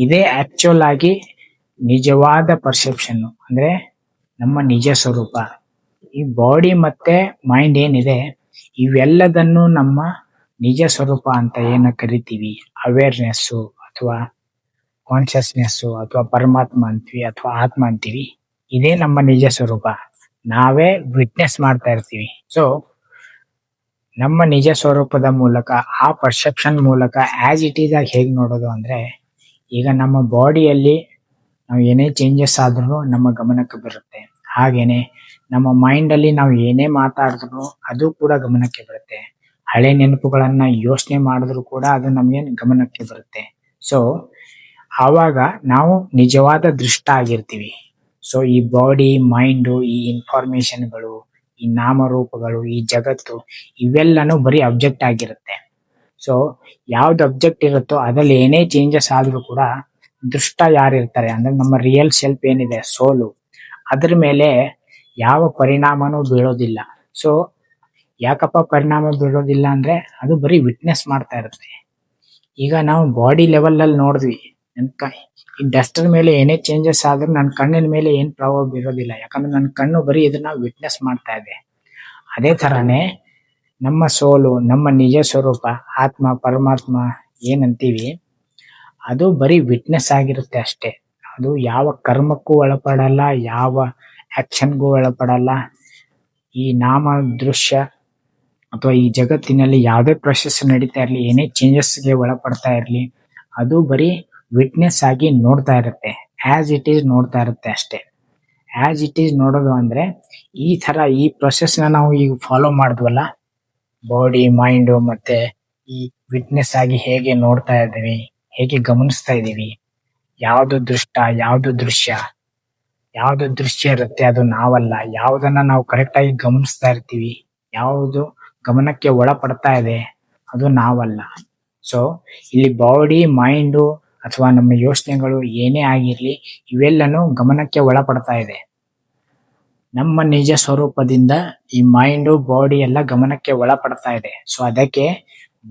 ಇದೇ ಆಕ್ಚುಯಲ್ ಆಗಿ ನಿಜವಾದ ಪರ್ಸೆಪ್ಷನ್, ಅಂದ್ರೆ ನಮ್ಮ ನಿಜ ಸ್ವರೂಪ. ಈ ಬಾಡಿ ಮತ್ತೆ ಮೈಂಡ್ ಏನಿದೆ ಇವೆಲ್ಲದನ್ನು ನಮ್ಮ ನಿಜ ಸ್ವರೂಪ ಅಂತ ಏನ ಕರಿತೀವಿ, ಅವೇರ್ನೆಸ್ಸು ಅಥವಾ ಕಾನ್ಶಿಯಸ್ನೆಸ್ಸು ಅಥವಾ ಪರಮಾತ್ಮ ಅಂತೀವಿ ಅಥವಾ ಆತ್ಮ ಅಂತೀವಿ, ಇದೇ ನಮ್ಮ ನಿಜ ಸ್ವರೂಪ. ನಾವೇ ವಿಟ್ನೆಸ್ ಮಾಡ್ತಾ ಇರ್ತೀವಿ. ಸೊ ನಮ್ಮ ನಿಜ ಸ್ವರೂಪದ ಮೂಲಕ, ಆ ಪರ್ಸೆಪ್ಷನ್ ಮೂಲಕ ಆಸ್ ಇಟ್ ಈಸ್ ಆಗಿ ಹೇಗೆ ನೋಡೋದು ಅಂದ್ರೆ, ಈಗ ನಮ್ಮ ಬಾಡಿಯಲ್ಲಿ ನಾವು ಏನೇ ಚೇಂಜಸ್ ಆದ್ರೂ ನಮ್ಮ ಗಮನಕ್ಕೆ ಬರುತ್ತೆ. ಹಾಗೇನೆ ನಮ್ಮ ಮೈಂಡ್ ಅಲ್ಲಿ ನಾವು ಏನೇ ಮಾತಾಡಿದ್ರು ಅದು ಕೂಡ ಗಮನಕ್ಕೆ ಬರುತ್ತೆ. ಹಳೆ ನೆನಪುಗಳನ್ನ ಯೋಚನೆ ಮಾಡಿದ್ರು ಕೂಡ ಅದು ನಮ್ಗೆ ಗಮನಕ್ಕೆ ಬರುತ್ತೆ. ಸೊ ಆವಾಗ ನಾವು ನಿಜವಾದ ದೃಷ್ಟ ಆಗಿರ್ತೀವಿ. ಸೊ ಈ ಬಾಡಿ, ಮೈಂಡು, ಈ ಇನ್ಫಾರ್ಮೇಶನ್ಗಳು, ಈ ನಾಮರೂಪಗಳು, ಈ ಜಗತ್ತು ಇವೆಲ್ಲನೂ ಬರೀ ಅಬ್ಜೆಕ್ಟ್ ಆಗಿರುತ್ತೆ. ಸೊ ಯಾವ್ದು ಅಬ್ಜೆಕ್ಟ್ ಇರುತ್ತೋ ಅದ್ರಲ್ಲಿ ಏನೇ ಚೇಂಜಸ್ ಆದ್ರೂ ಕೂಡ ದೃಷ್ಟ ಯಾರಿರ್ತಾರೆ ಅಂದ್ರೆ ನಮ್ಮ ರಿಯಲ್ ಸೆಲ್ಫ್ ಏನಿದೆ, ಸೋಲು, ಅದ್ರ ಮೇಲೆ ಯಾವ ಪರಿಣಾಮನೂ ಬೀಳೋದಿಲ್ಲ. ಸೊ ಯಾಕಪ್ಪ ಪರಿಣಾಮ ಬೀಳೋದಿಲ್ಲ ಅಂದ್ರೆ ಅದು ಬರೀ ವಿಟ್ನೆಸ್ ಮಾಡ್ತಾ ಇರುತ್ತೆ. ಈಗ ನಾವು ಬಾಡಿ ಲೆವೆಲ್ ಅಲ್ಲಿ ನೋಡಿದ್ವಿ, ಈ ಡಸ್ಟರ್ ಮೇಲೆ ಏನೇ ಚೇಂಜಸ್ ಆದ್ರೂ ನನ್ನ ಕಣ್ಣಿನ ಮೇಲೆ ಏನ್ ಪ್ರಭಾವ ಬೀರೋದಿಲ್ಲ, ಯಾಕಂದ್ರೆ ನನ್ನ ಕಣ್ಣು ಬರೀ ಇದನ್ನ ವಿಟ್ನೆಸ್ ಮಾಡ್ತಾ ಇದೆ. ಅದೇ ತರಾನೇ ನಮ್ಮ ಸೋಲು, ನಮ್ಮ ನಿಜ ಸ್ವರೂಪ, ಆತ್ಮ, ಪರಮಾತ್ಮ ಏನಂತೀವಿ, ಅದು ಬರೀ ವಿಟ್ನೆಸ್ ಆಗಿರುತ್ತೆ ಅಷ್ಟೇ. ಅದು ಯಾವ ಕರ್ಮಕ್ಕೂ ಒಳಪಡಲ್ಲ, ಯಾವ ಆಕ್ಷನ್ಗೂ ಒಳಪಡಲ್ಲ. ಈ ನಾಮ ದೃಶ್ಯ ಅಥವಾ ಈ ಜಗತ್ತಿನಲ್ಲಿ ಯಾವುದೇ ಪ್ರೊಸೆಸ್ ನಡೀತಾ ಇರಲಿ, ಏನೇ ಚೇಂಜಸ್ಗೆ ಒಳಪಡ್ತಾ ಇರಲಿ, ಅದು ಬರೀ ವಿಟ್ನೆಸ್ ಆಗಿ ನೋಡ್ತಾ ಇರುತ್ತೆ, ಆಸ್ ಇಟ್ ಈಸ್ ನೋಡ್ತಾ ಇರುತ್ತೆ ಅಷ್ಟೇ. ಆಸ್ ಇಟ್ ಈಸ್ ನೋಡೋದು ಅಂದ್ರೆ ಈ ತರ ಈ ಪ್ರೊಸೆಸ್ನ ನಾವು ಈಗ ಫಾಲೋ ಮಾಡಿದ್ವಲ್ಲ, ಬಾಡಿ, ಮೈಂಡು ಮತ್ತೆ ಈ ವಿಟ್ನೆಸ್ ಆಗಿ ಹೇಗೆ ನೋಡ್ತಾ ಇದ್ದೀವಿ, ಹೇಗೆ ಗಮನಿಸ್ತಾ ಇದ್ದೀವಿ, ಯಾವುದು ದೃಷ್ಟ, ಯಾವುದು ದೃಶ್ಯ, ಯಾವುದು ದೃಶ್ಯ ಇರುತ್ತೆ ಅದು ನಾವಲ್ಲ, ಯಾವುದನ್ನ ನಾವು ಕರೆಕ್ಟ್ ಆಗಿ ಗಮನಿಸ್ತಾ ಇರ್ತೀವಿ, ಯಾವುದು ಗಮನಕ್ಕೆ ಒಳಪಡ್ತಾ ಇದೆ ಅದು ನಾವಲ್ಲ. ಸೊ ಇಲ್ಲಿ ಬಾಡಿ, ಮೈಂಡು ಅಥವಾ ನಮ್ಮ ಯೋಚನೆಗಳು ಏನೇ ಆಗಿರ್ಲಿ ಇವೆಲ್ಲನೂ ಗಮನಕ್ಕೆ ಒಳಪಡ್ತಾ ಇದೆ. ನಮ್ಮ ನಿಜ ಸ್ವರೂಪದಿಂದ ಈ ಮೈಂಡು, ಬಾಡಿ ಎಲ್ಲ ಗಮನಕ್ಕೆ ಒಳಪಡ್ತಾ ಇದೆ. ಸೊ ಅದಕ್ಕೆ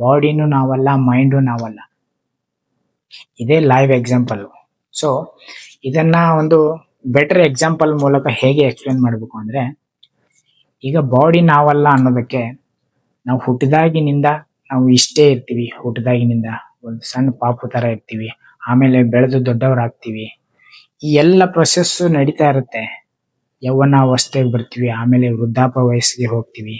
ಬಾಡಿನೂ ನಾವಲ್ಲ, ಮೈಂಡು ನಾವಲ್ಲ. ಇದೇ ಲೈವ್ ಎಕ್ಸಾಂಪಲ್. ಸೊ ಇದನ್ನ ಒಂದು ಬೆಟರ್ ಎಕ್ಸಾಂಪಲ್ ಮೂಲಕ ಹೇಗೆ ಎಕ್ಸ್ಪ್ಲೇನ್ ಮಾಡಬೇಕು ಅಂದ್ರೆ, ಈಗ ಬಾಡಿ ನಾವಲ್ಲ ಅನ್ನೋದಕ್ಕೆ ನಾವು ಹುಟ್ಟಿದಾಗಿನಿಂದ ನಾವು ಇಷ್ಟೇ ಇರ್ತೀವಿ. ಹುಟ್ಟಿದಾಗಿನಿಂದ ಒಂದು ಸಣ್ಣ ಪಾಪು ತರ ಇರ್ತೀವಿ, ಆಮೇಲೆ ಬೆಳೆದು ದೊಡ್ಡವರಾಗ್ತೀವಿ. ಈ ಎಲ್ಲ ಪ್ರೊಸೆಸ್ ನಡೀತಾ ಇರುತ್ತೆ. ಯೌವನಾವಸ್ಥೆಗೆ ಬರ್ತೀವಿ, ಆಮೇಲೆ ವೃದ್ಧಾಪ್ಯ ವಯಸ್ಸಿಗೆ ಹೋಗ್ತೀವಿ.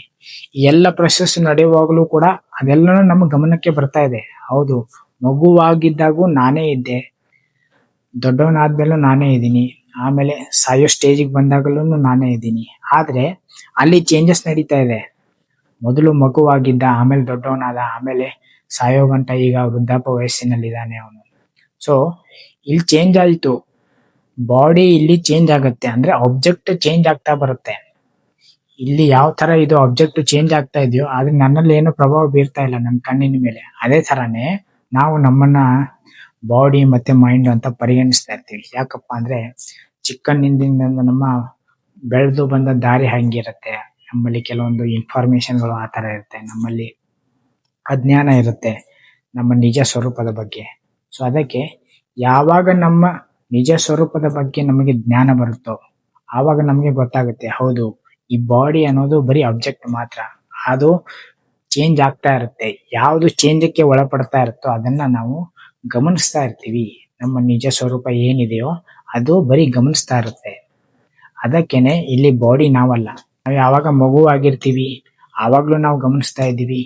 ಈ ಎಲ್ಲ ಪ್ರೊಸೆಸ್ ನಡೆಯುವಾಗಲೂ ಕೂಡ ಅದೆಲ್ಲನೂ ನಮ್ಮ ಗಮನಕ್ಕೆ ಬರ್ತಾ ಇದೆ. ಹೌದು, ಮಗುವಾಗಿದ್ದಾಗೂ ನಾನೇ ಇದ್ದೆ, ದೊಡ್ಡವನಾದ್ಮೇಲೂ ನಾನೇ ಇದ್ದೀನಿ, ಆಮೇಲೆ ಸಾಯೋ ಸ್ಟೇಜಿಗೆ ಬಂದಾಗಲೂ ನಾನೇ ಇದ್ದೀನಿ. ಆದ್ರೆ ಅಲ್ಲಿ ಚೇಂಜಸ್ ನಡೀತಾ ಇದೆ. ಮೊದಲು ಮಗುವಾಗಿದ್ದ, ಆಮೇಲೆ ದೊಡ್ಡವನಾದ, ಆಮೇಲೆ ಸಾಯೋ ಗಂಟ ಈಗ ವೃದ್ಧಾಪ್ಯ ವಯಸ್ಸಿನಲ್ಲಿದ್ದಾನೆ ಅವನು. ಸೊ ಇಲ್ಲಿ ಚೇಂಜ್ ಆಯಿತು, ಬಾಡಿ ಇಲ್ಲಿ ಚೇಂಜ್ ಆಗುತ್ತೆ ಅಂದ್ರೆ ಆಬ್ಜೆಕ್ಟ್ ಚೇಂಜ್ ಆಗ್ತಾ ಬರುತ್ತೆ. ಇಲ್ಲಿ ಯಾವ ತರ ಇದು ಆಬ್ಜೆಕ್ಟ್ ಚೇಂಜ್ ಆಗ್ತಾ ಇದೆಯೋ ಆದ್ರೆ ನನ್ನಲ್ಲಿ ಏನು ಪ್ರಭಾವ ಬೀರ್ತಾ ಇಲ್ಲ ನನ್ನ ಕಣ್ಣಿನ ಮೇಲೆ. ಅದೇ ತರಾನೇ ನಾವು ನಮ್ಮನ್ನ ಬಾಡಿ ಮತ್ತೆ ಮೈಂಡ್ ಅಂತ ಪರಿಗಣಿಸ್ತಾ ಇರ್ತೀವಿ. ಯಾಕಪ್ಪ ಅಂದ್ರೆ ಚಿಕ್ಕಂದಿನಿಂದ ನಮ್ಮ ಬೆಳೆದು ಬಂದ ದಾರಿ ಹಂಗಿರುತ್ತೆ. ನಮ್ಮಲ್ಲಿ ಕೆಲವೊಂದು ಇನ್ಫಾರ್ಮೇಶನ್ಗಳು ಆ ತರ ಇರುತ್ತೆ, ನಮ್ಮಲ್ಲಿ ಅಜ್ಞಾನ ಇರುತ್ತೆ ನಮ್ಮ ನಿಜ ಸ್ವರೂಪದ ಬಗ್ಗೆ. ಸೊ ಅದಕ್ಕೆ ಯಾವಾಗ ನಮ್ಮ ನಿಜ ಸ್ವರೂಪದ ಬಗ್ಗೆ ನಮಗೆ ಜ್ಞಾನ ಬರುತ್ತೋ ಆವಾಗ ನಮಗೆ ಗೊತ್ತಾಗುತ್ತೆ, ಹೌದು ಈ ಬಾಡಿ ಅನ್ನೋದು ಬರೀ ಆಬ್ಜೆಕ್ಟ್ ಮಾತ್ರ, ಅದು ಚೇಂಜ್ ಆಗ್ತಾ ಇರುತ್ತೆ. ಯಾವುದು ಚೇಂಜಕ್ಕೆ ಒಳಪಡ್ತಾ ಇರುತ್ತೋ ಅದನ್ನ ನಾವು ಗಮನಿಸ್ತಾ ಇರ್ತೀವಿ. ನಮ್ಮ ನಿಜ ಸ್ವರೂಪ ಏನಿದೆಯೋ ಅದು ಬರೀ ಗಮನಿಸ್ತಾ ಇರುತ್ತೆ. ಅದಕ್ಕೇನೆ ಇಲ್ಲಿ ಬಾಡಿ ನಾವಲ್ಲ. ನಾವು ಯಾವಾಗ ಮಗುವಾಗಿರ್ತೀವಿ ಆವಾಗ್ಲೂ ನಾವು ಗಮನಿಸ್ತಾ ಇದ್ದೀವಿ,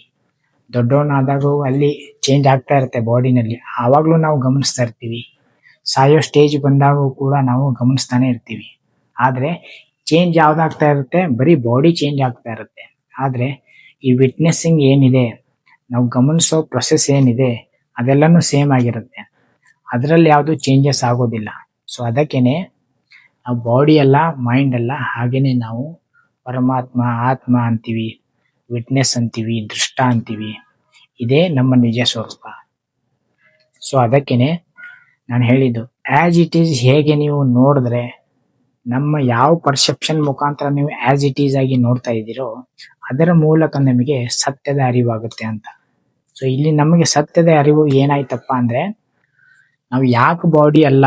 ದೊಡ್ಡವನಾದಾಗೂ ಅಲ್ಲಿ ಚೇಂಜ್ ಆಗ್ತಾ ಇರುತ್ತೆ ಬಾಡಿನಲ್ಲಿ, ಆವಾಗ್ಲೂ ನಾವು ಗಮನಿಸ್ತಾ ಇರ್ತೀವಿ. ಸಾಯೋ ಸ್ಟೇಜ್ ಬಂದಾಗೂ ಕೂಡ ನಾವು ಗಮನಿಸ್ತಾನೆ ಇರ್ತೀವಿ. ಆದ್ರೆ ಚೇಂಜ್ ಯಾವ್ದಾಗ್ತಾ ಇರುತ್ತೆ, ಬರೀ ಬಾಡಿ ಚೇಂಜ್ ಆಗ್ತಾ ಇರುತ್ತೆ. ಆದ್ರೆ ಈ ವಿಟ್ನೆಸ್ಸಿಂಗ್ ಏನಿದೆ, ನಾವು ಗಮನಿಸೋ ಪ್ರೊಸೆಸ್ ಏನಿದೆ ಅದೆಲ್ಲನೂ ಸೇಮ್ ಆಗಿರುತ್ತೆ, ಅದರಲ್ಲಿ ಯಾವುದು ಚೇಂಜಸ್ ಆಗೋದಿಲ್ಲ. ಸೊ ಅದಕ್ಕೇನೆ ನಾವು ಬಾಡಿ ಅಲ್ಲ, ಮೈಂಡ್ ಅಲ್ಲ, ಹಾಗೇನೆ ನಾವು ಪರಮಾತ್ಮ, ಆತ್ಮ ಅಂತೀವಿ. ವಿಟ್ನೆಸ್ ಅಂತೀವಿ, ದೃಷ್ಟ ಅಂತೀವಿ. ಇದೇ ನಮ್ಮ ನಿಜ ಸ್ವರೂಪ. ಸೊ ಅದಕ್ಕೇನೆ ನಾನು ಹೇಳಿದ್ದು, ಆಸ್ ಇಟ್ ಈಸ್ ಹೇಗೆ ನೀವು ನೋಡಿದ್ರೆ, ನಮ್ಮ ಯಾವ ಪರ್ಸೆಪ್ಷನ್ ಮುಖಾಂತರ ನೀವು ಆಸ್ ಇಟ್ ಈಸ್ ಆಗಿ ನೋಡ್ತಾ ಇದ್ದೀರೋ ಅದರ ಮೂಲಕ ನಮಗೆ ಸತ್ಯದ ಅರಿವಾಗುತ್ತೆ ಅಂತ. ಸೊ ಇಲ್ಲಿ ನಮಗೆ ಸತ್ಯದ ಅರಿವು ಏನಾಯ್ತಪ್ಪ ಅಂದ್ರೆ, ನಾವು ಯಾಕೆ ಬಾಡಿ ಅಲ್ಲ,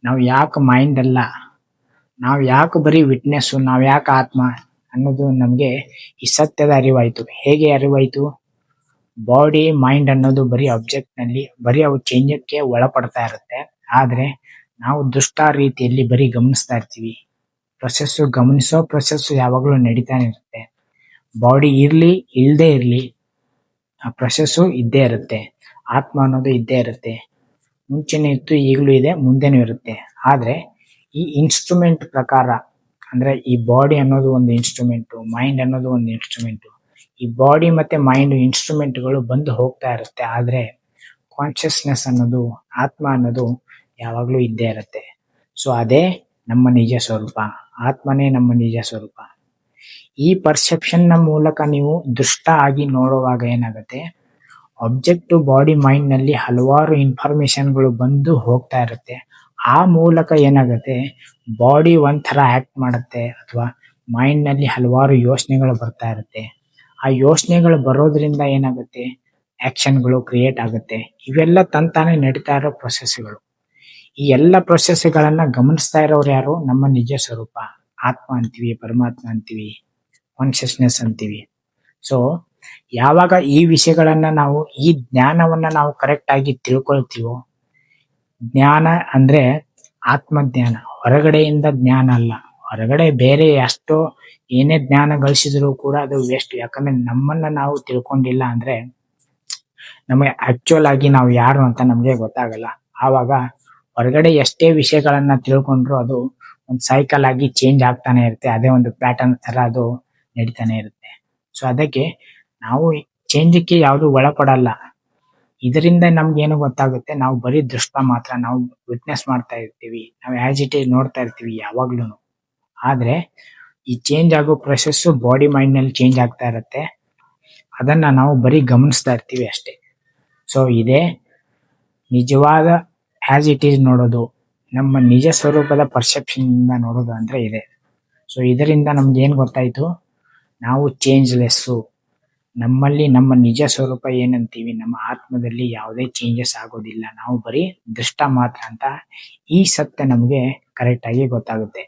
ನಾವು ಯಾಕೆ ಮೈಂಡ್ ಅಲ್ಲ, ನಾವು ಯಾಕೆ ಬರೀ ವಿಟ್ನೆಸ್ಸು, ನಾವು ಯಾಕೆ ಆತ್ಮ ಅನ್ನೋದು ನಮಗೆ ಈ ಸತ್ಯದ ಅರಿವಾಯ್ತು. ಹೇಗೆ ಅರಿವಾಯ್ತು? ಬಾಡಿ ಮೈಂಡ್ ಅನ್ನೋದು ಬರೀ ಆಬ್ಜೆಕ್ಟ್ ನಲ್ಲಿ ಬರೀ ಅವು ಚೇಂಜಕ್ಕೆ ಒಳಪಡ್ತಾ ಇರುತ್ತೆ. ಆದ್ರೆ ನಾವು ದುಷ್ಟ ರೀತಿಯಲ್ಲಿ ಬರೀ ಗಮನಿಸ್ತಾ ಇರ್ತೀವಿ. ಗಮನಿಸೋ ಪ್ರೊಸೆಸ್ ಯಾವಾಗಲೂ ನಡೀತಾನೆ ಇರುತ್ತೆ. ಬಾಡಿ ಇರ್ಲಿ ಇಲ್ಲದೆ ಇರ್ಲಿ, ಆ ಪ್ರೊಸೆಸ್ಸು ಇದ್ದೇ ಇರುತ್ತೆ. ಆತ್ಮ ಅನ್ನೋದು ಇದ್ದೇ ಇರುತ್ತೆ. ಮುಂಚೆನೂ ಇತ್ತು, ಈಗಲೂ ಇದೆ, ಮುಂದೆನೂ ಇರುತ್ತೆ. ಆದ್ರೆ ಈ ಇನ್ಸ್ಟ್ರೂಮೆಂಟ್ ಪ್ರಕಾರ, ಅಂದ್ರೆ ಈ ಬಾಡಿ ಅನ್ನೋದು ಒಂದು ಇನ್ಸ್ಟ್ರೂಮೆಂಟು, ಮೈಂಡ್ ಅನ್ನೋದು ಒಂದು ಇನ್ಸ್ಟ್ರೂಮೆಂಟು. ಈ ಬಾಡಿ ಮತ್ತೆ ಮೈಂಡ್ ಇನ್ಸ್ಟ್ರೂಮೆಂಟ್ಗಳು ಬಂದು ಹೋಗ್ತಾ ಇರುತ್ತೆ. ಆದ್ರೆ ಕಾನ್ಶಿಯಸ್ನೆಸ್ ಅನ್ನೋದು, ಆತ್ಮ ಅನ್ನೋದು ಯಾವಾಗಲೂ ಇದ್ದೇ ಇರುತ್ತೆ. ಸೊ ಅದೇ ನಮ್ಮ ನಿಜ ಸ್ವರೂಪ. ಆತ್ಮನೇ ನಮ್ಮ ನಿಜ ಸ್ವರೂಪ. ಈ ಪರ್ಸೆಪ್ಷನ್ ನ ಮೂಲಕ ನೀವು ದೃಷ್ಟ ಆಗಿ ನೋಡುವಾಗ ಏನಾಗುತ್ತೆ, ಆಬ್ಜೆಕ್ಟ್ ಬಾಡಿ ಮೈಂಡ್ ನಲ್ಲಿ ಹಲವಾರು ಇನ್ಫಾರ್ಮೇಶನ್ಗಳು ಬಂದು ಹೋಗ್ತಾ ಇರುತ್ತೆ. ಆ ಮೂಲಕ ಏನಾಗುತ್ತೆ, ಬಾಡಿ ಒಂಥರ ಆಕ್ಟ್ ಮಾಡುತ್ತೆ, ಅಥವಾ ಮೈಂಡ್ ನಲ್ಲಿ ಹಲವಾರು ಯೋಚನೆಗಳು ಬರ್ತಾ ಇರುತ್ತೆ. ಆ ಯೋಚನೆಗಳು ಬರೋದ್ರಿಂದ ಏನಾಗುತ್ತೆ, ಆಕ್ಷನ್ಗಳು ಕ್ರಿಯೇಟ್ ಆಗುತ್ತೆ. ಇವೆಲ್ಲ ತಂತಾನೆ ನಡೀತಾ ಇರೋ ಪ್ರೊಸೆಸ್ಗಳು. ಈ ಎಲ್ಲ ಪ್ರೊಸೆಸ್ಗಳನ್ನ ಗಮನಿಸ್ತಾ ಇರೋರು ಯಾರು? ನಮ್ಮ ನಿಜ ಸ್ವರೂಪ, ಆತ್ಮ ಅಂತೀವಿ, ಪರಮಾತ್ಮ ಅಂತೀವಿ, ಕಾನ್ಶಿಯಸ್ನೆಸ್ ಅಂತೀವಿ. ಸೊ ಯಾವಾಗ ಈ ವಿಷಯಗಳನ್ನ ನಾವು, ಈ ಜ್ಞಾನವನ್ನ ನಾವು ಕರೆಕ್ಟ್ ಆಗಿ ತಿಳ್ಕೊಳ್ತೀವೋ, ಜ್ಞಾನ ಅಂದ್ರೆ ಆತ್ಮಜ್ಞಾನ, ಹೊರಗಡೆಯಿಂದ ಜ್ಞಾನ ಅಲ್ಲ. ಹೊರಗಡೆ ಬೇರೆ ಎಷ್ಟೋ ಏನೇ ಜ್ಞಾನ ಗಳಿಸಿದ್ರು ಕೂಡ ಅದು ವೇಸ್ಟ್. ಯಾಕಂದ್ರೆ ನಮ್ಮನ್ನ ನಾವು ತಿಳ್ಕೊಂಡಿಲ್ಲ ಅಂದ್ರೆ ನಮಗೆ ಆಕ್ಚುಯಲ್ ಆಗಿ ನಾವು ಯಾರು ಅಂತ ನಮಗೆ ಗೊತ್ತಾಗಲ್ಲ. ಆವಾಗ ಹೊರಗಡೆ ಎಷ್ಟೇ ವಿಷಯಗಳನ್ನ ತಿಳ್ಕೊಂಡ್ರು ಅದು ಒಂದು ಸೈಕಲ್ ಆಗಿ ಚೇಂಜ್ ಆಗ್ತಾನೆ ಇರುತ್ತೆ. ಅದೇ ಒಂದು ಪ್ಯಾಟರ್ನ್ ತರ ಅದು ನಡೀತಾನೆ ಇರುತ್ತೆ. ಸೊ ಅದಕ್ಕೆ ನಾವು ಚೇಂಜಕ್ಕೆ ಯಾವುದು ಒಳಪಡಲ್ಲ. ಇದರಿಂದ ನಮ್ಗೆ ಏನು ಗೊತ್ತಾಗುತ್ತೆ, ನಾವು ಬರೀ ದೃಷ್ಟ ಮಾತ್ರ, ನಾವು ವಿಟ್ನೆಸ್ ಮಾಡ್ತಾ ಇರ್ತೀವಿ, ನಾವು ಆಸ್ ಇಟ್ ಈಸ್ ನೋಡ್ತಾ ಇರ್ತೀವಿ ಯಾವಾಗ್ಲೂ. ಆದ್ರೆ ಈ ಚೇಂಜ್ ಆಗೋ ಪ್ರೊಸೆಸ್ ಬಾಡಿ ಮೈಂಡ್ ನಲ್ಲಿ ಚೇಂಜ್ ಆಗ್ತಾ ಇರುತ್ತೆ. ಅದನ್ನ ನಾವು ಬರೀ ಗಮನಿಸ್ತಾ ಇರ್ತೀವಿ ಅಷ್ಟೇ. ಸೊ ಇದೇ ನಿಜವಾದ ಆಸ್ ಇಟ್ ಈಸ್ ನೋಡೋದು, ನಮ್ಮ ನಿಜ ಸ್ವರೂಪದ ಪರ್ಸೆಪ್ಷನ್ ಇಂದ ನೋಡೋದು ಅಂದ್ರೆ ಇದೆ. ಸೊ ಇದರಿಂದ ನಮ್ಗೆ ಏನ್ ಗೊತ್ತಾಯ್ತು, ನಾವು ಚೇಂಜ್ಲೆಸ್ಸು. ನಮ್ಮಲ್ಲಿ ನಮ್ಮ ನಿಜ ಸ್ವರೂಪ ಏನಂತೀವಿ, ನಮ್ಮ ಆತ್ಮದಲ್ಲಿ ಯಾವುದೇ ಚೇಂಜಸ್ ಆಗೋದಿಲ್ಲ, ನಾವು ಬರೀ ದೃಷ್ಟ ಮಾತ್ರ ಅಂತ ಈ ಸತ್ಯ ನಮಗೆ ಕರೆಕ್ಟ್ ಆಗಿ ಗೊತ್ತಾಗುತ್ತೆ.